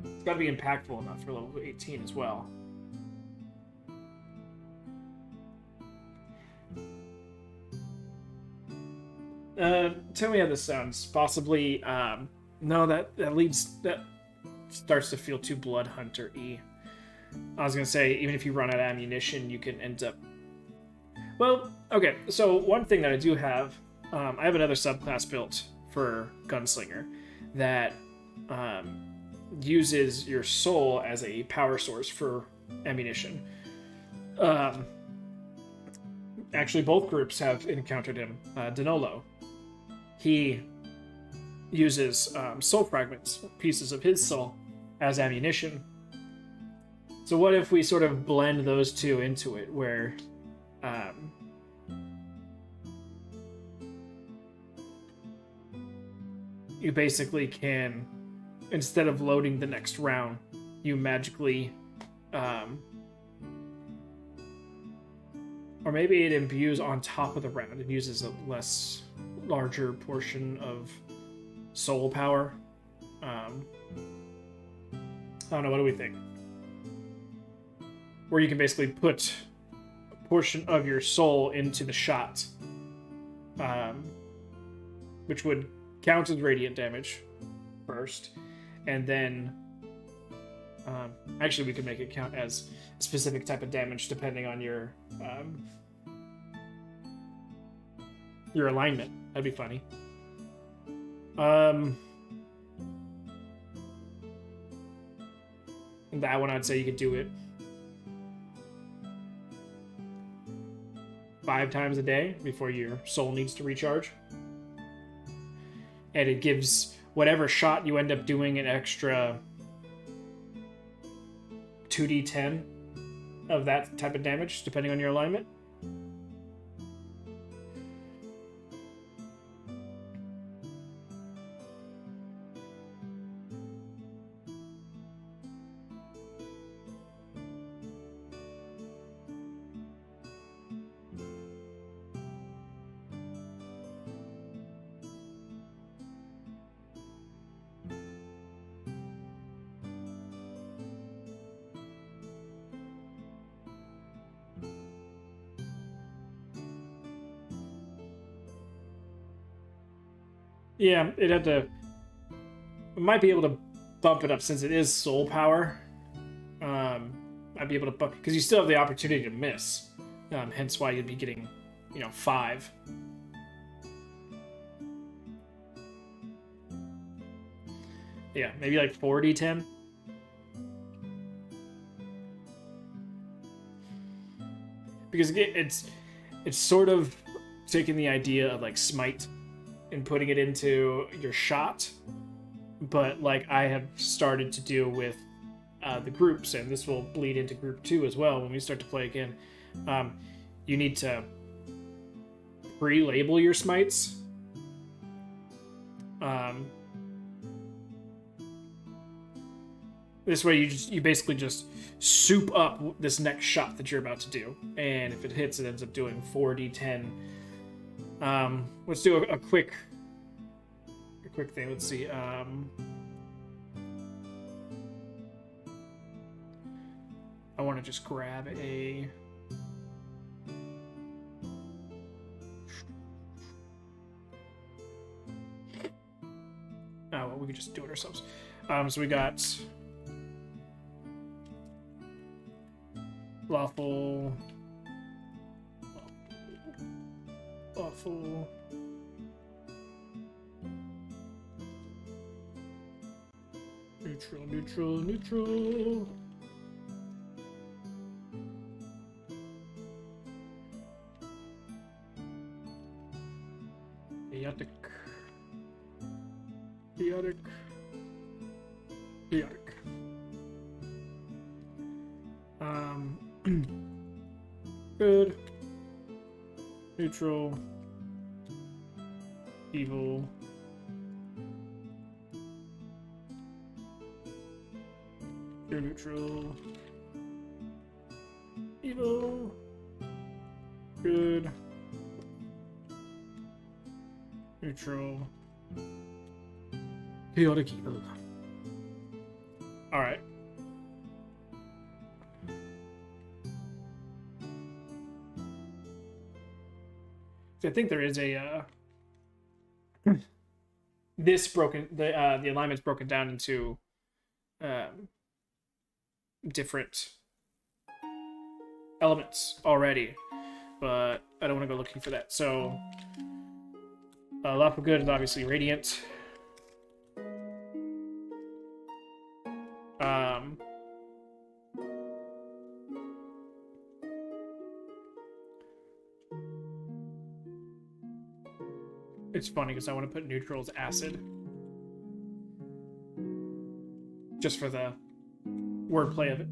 Speaker 1: It's got to be impactful enough for level 18 as well. Tell me how this sounds. Possibly, no, that starts to feel too Blood Hunter-y. I was gonna say, even if you run out of ammunition, you can end up... Well, okay, so one thing that I do have, I have another subclass built for Gunslinger that uses your soul as a power source for ammunition. Actually, both groups have encountered him. Denolo. He uses soul fragments, pieces of his soul, as ammunition. So what if we sort of blend those two into it, where you basically can, instead of loading the next round, you magically... or maybe it imbues on top of the round. It uses a larger portion of soul power. I don't know, what do we think? Where you can basically put a portion of your soul into the shot, which would count as radiant damage first, and then actually we could make it count as a specific type of damage depending on your alignment. That'd be funny. That one, I'd say you could do it 5 times a day before your soul needs to recharge. And it gives whatever shot you end up doing an extra 2d10 of that type of damage, depending on your alignment. Yeah, it might be able to bump it up since it is soul power. I'd be able to bump, because you still have the opportunity to miss. Hence why you'd be getting, 5. Yeah, maybe like 4d10. Because it's sort of taking the idea of like smite and putting it into your shot, but like I have started to do with the groups, and this will bleed into group 2 as well when we start to play again. You need to pre-label your smites. This way you basically just soup up this next shot that you're about to do, and if it hits, it ends up doing 4d10. Let's do a quick thing. Let's see. I want to just grab a... Oh, well, we could just do it ourselves. So we got lawful, neutral. Chaotic. Good. Neutral. Evil. Pure neutral. Evil. Good. Neutral. Chaotic evil. Alright. I think there is a this broken the alignment's broken down into different elements already, but I don't want to go looking for that. So lawful good is obviously radiant. It's funny because I want to put neutral as acid. Just for the wordplay of it.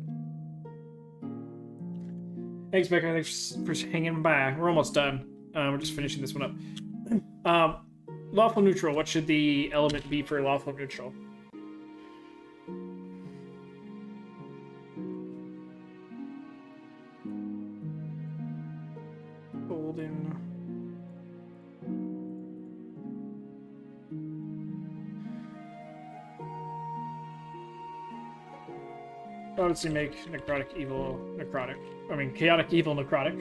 Speaker 1: Thanks, Becca. Thanks for hanging by. We're almost done. We're just finishing this one up. Lawful neutral. What should the element be for lawful neutral? Golden. Obviously make necrotic evil necrotic. I mean chaotic evil necrotic.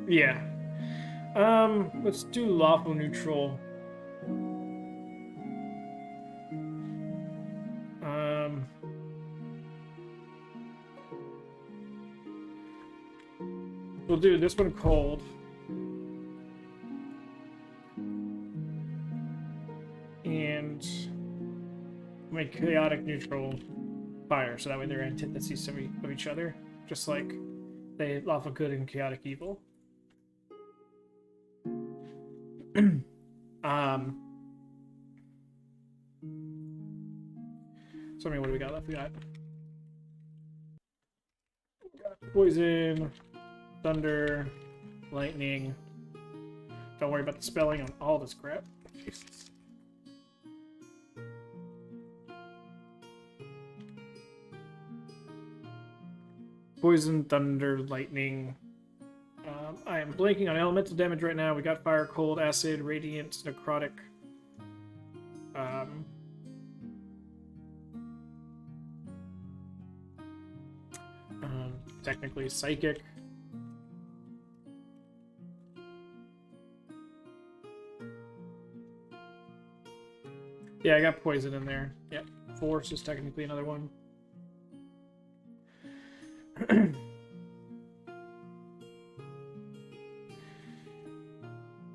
Speaker 1: Yeah. Let's do lawful neutral. We'll do this one cold. And make chaotic neutral fire, so that way they're antitheses of each other, just like they lawful good and chaotic evil. So I mean, what do we got left? We got poison, thunder, lightning. Don't worry about the spelling on all this crap. Jesus. Poison, thunder, lightning. I am blanking on elemental damage right now. We got fire, cold, acid, radiant, necrotic. Technically psychic. Yeah, I got poison in there. Yep. Force is technically another one.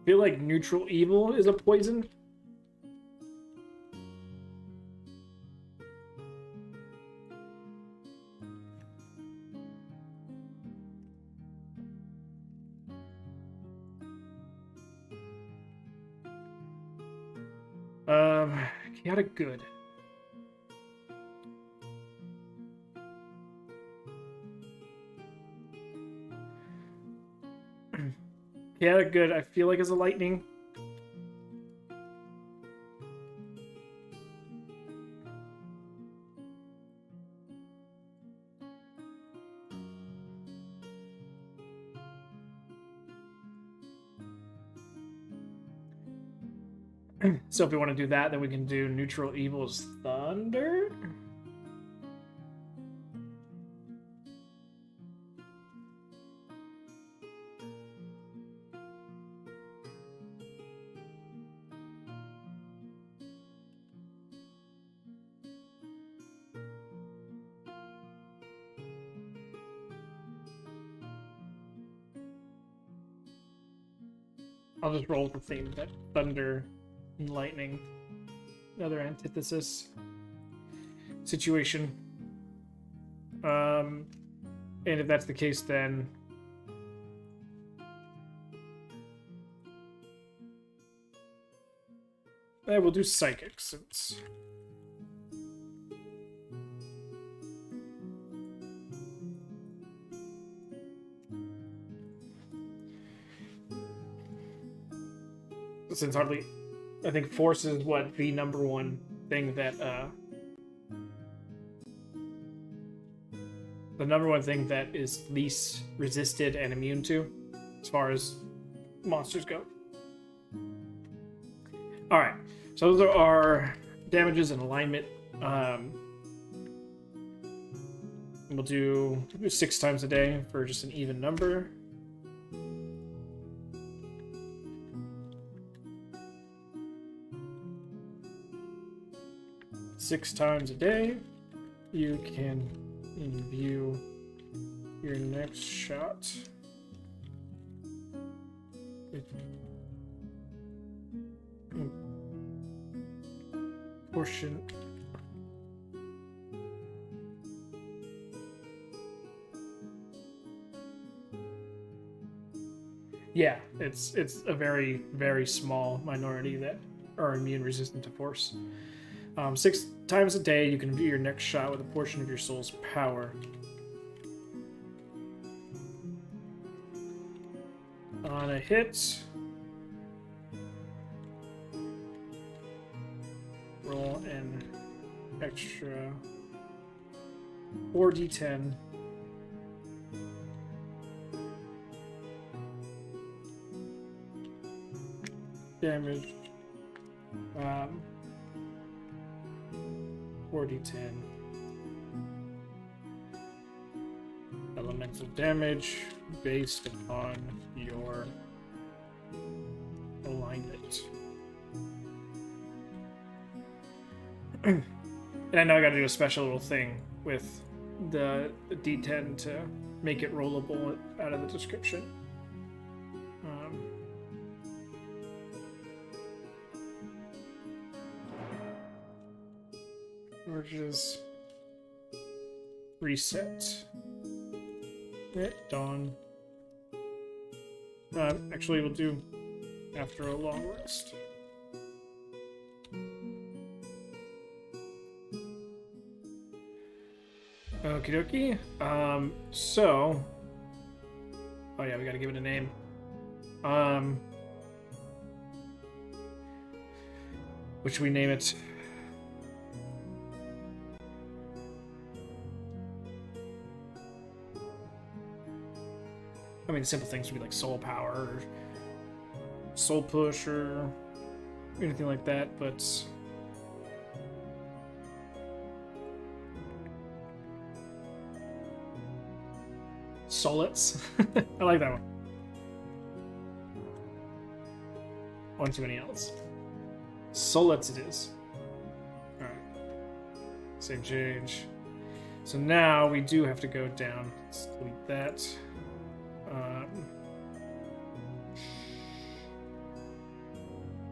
Speaker 1: Feel like neutral evil is a poison. Chaotic good. Chaotic good, I feel like is a lightning. So if we want to do that, then we can do neutral evil's thunder. I'll just roll with the theme that thunder and lightning, another antithesis situation. And if that's the case, then we'll do psychic since. Since hardly, I think force is what the number one thing that the number one thing that is least resisted and immune to, as far as monsters go. All right, so those are our damages and alignment. We'll do 6 times a day for just an even number. Six times a day, you can view your next shot. Portion. Yeah, it's a very, very small minority that are immune resistant to force. 6 times a day, you can view your next shot with a portion of your soul's power. On a hit, roll an extra 4d10. Damage. 4d10 elemental damage based upon your alignment. And I know I gotta do a special little thing with the d10 to make it rollable out of the description. Just reset at dawn. Actually, we'll do after a long rest. Okie dokie. So, oh yeah, we gotta give it a name. What should we name it? I mean, simple things would be like soul power, or soul push, or anything like that, but Solits. I like that one. One too many else. Solits it is. Alright. Save change. So now we do have to go down. Let's delete that.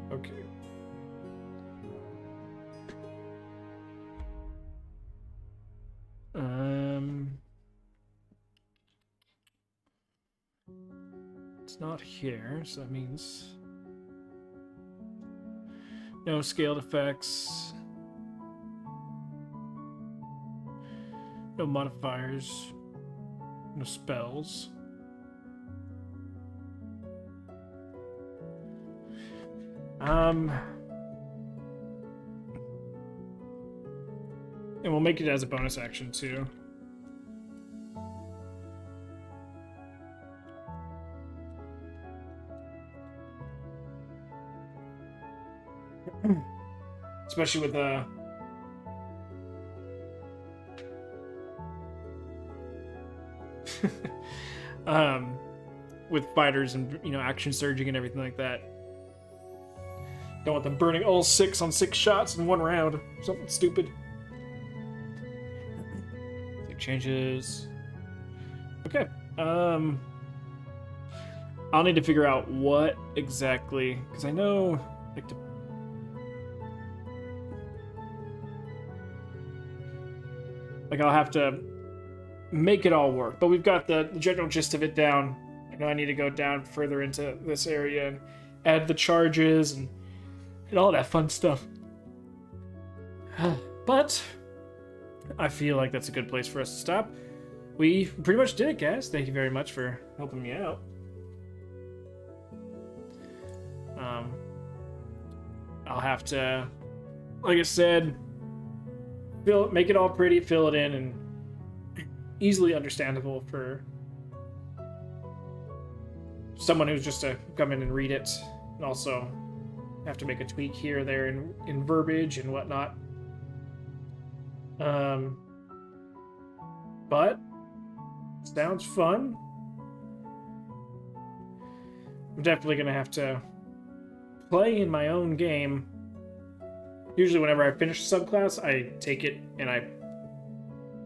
Speaker 1: Okay. It's not here, so that means no scaled effects, no modifiers, no spells. And we'll make it as a bonus action too. Especially with with fighters and, you know, action surging and everything like that. Don't want them burning all 6 on 6 shots in one round. Something stupid. Save changes. Okay. I'll need to figure out what exactly, because I know, like, I'll have to make it all work. But we've got the general gist of it down. I know I need to go down further into this area and add the charges and all that fun stuff. But I feel like that's a good place for us to stop. We pretty much did it, guys. Thank you very much for helping me out. I'll have to, like I said, make it all pretty, fill it in, and easily understandable for someone who's just to come in and read it, and also have to make a tweak here or there in verbiage and whatnot. But sounds fun. I'm definitely gonna have to play in my own game. Usually whenever I finish a subclass, I take it and I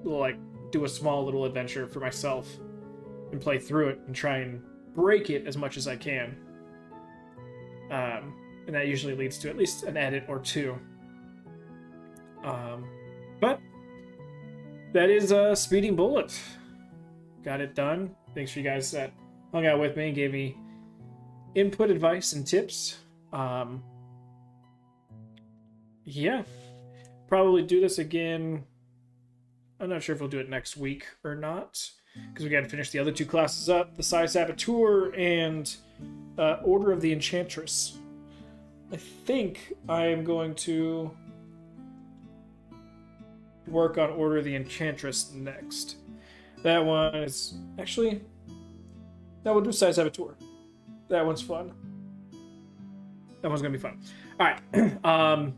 Speaker 1: like do a small little adventure for myself and play through it and try and break it as much as I can. And that usually leads to at least an edit or two. But that is Speeding Bullet. Got it done. Thanks for you guys that hung out with me and gave me input, advice, and tips. Yeah, probably do this again. I'm not sure if we'll do it next week or not, because we got to finish the other two classes up, the Sai Saboteur and Order of the Enchantress. I think I am going to work on Order of the Enchantress next. That one is actually, that we'll do Sai Saboteur. That one's fun. That one's gonna be fun. All right.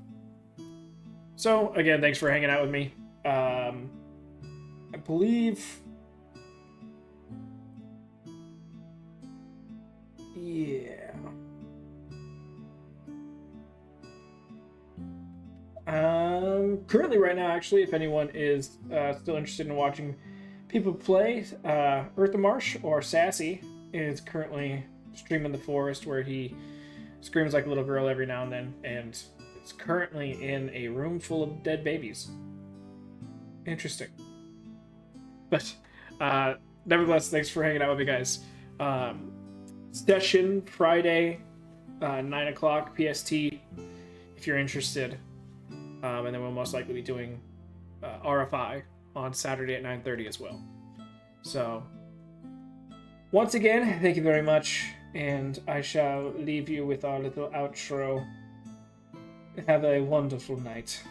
Speaker 1: So again, thanks for hanging out with me. I believe, yeah. Currently, right now, actually, if anyone is still interested in watching people play, Eartha Marsh or Sassy is currently streaming The Forest, where he screams like a little girl every now and then, and is currently in a room full of dead babies. Interesting. But nevertheless, thanks for hanging out with me, guys. Session Friday, 9 o'clock PST, if you're interested. And then we'll most likely be doing RFI on Saturday at 9:30 as well. So, once again, thank you very much, and I shall leave you with our little outro. Have a wonderful night.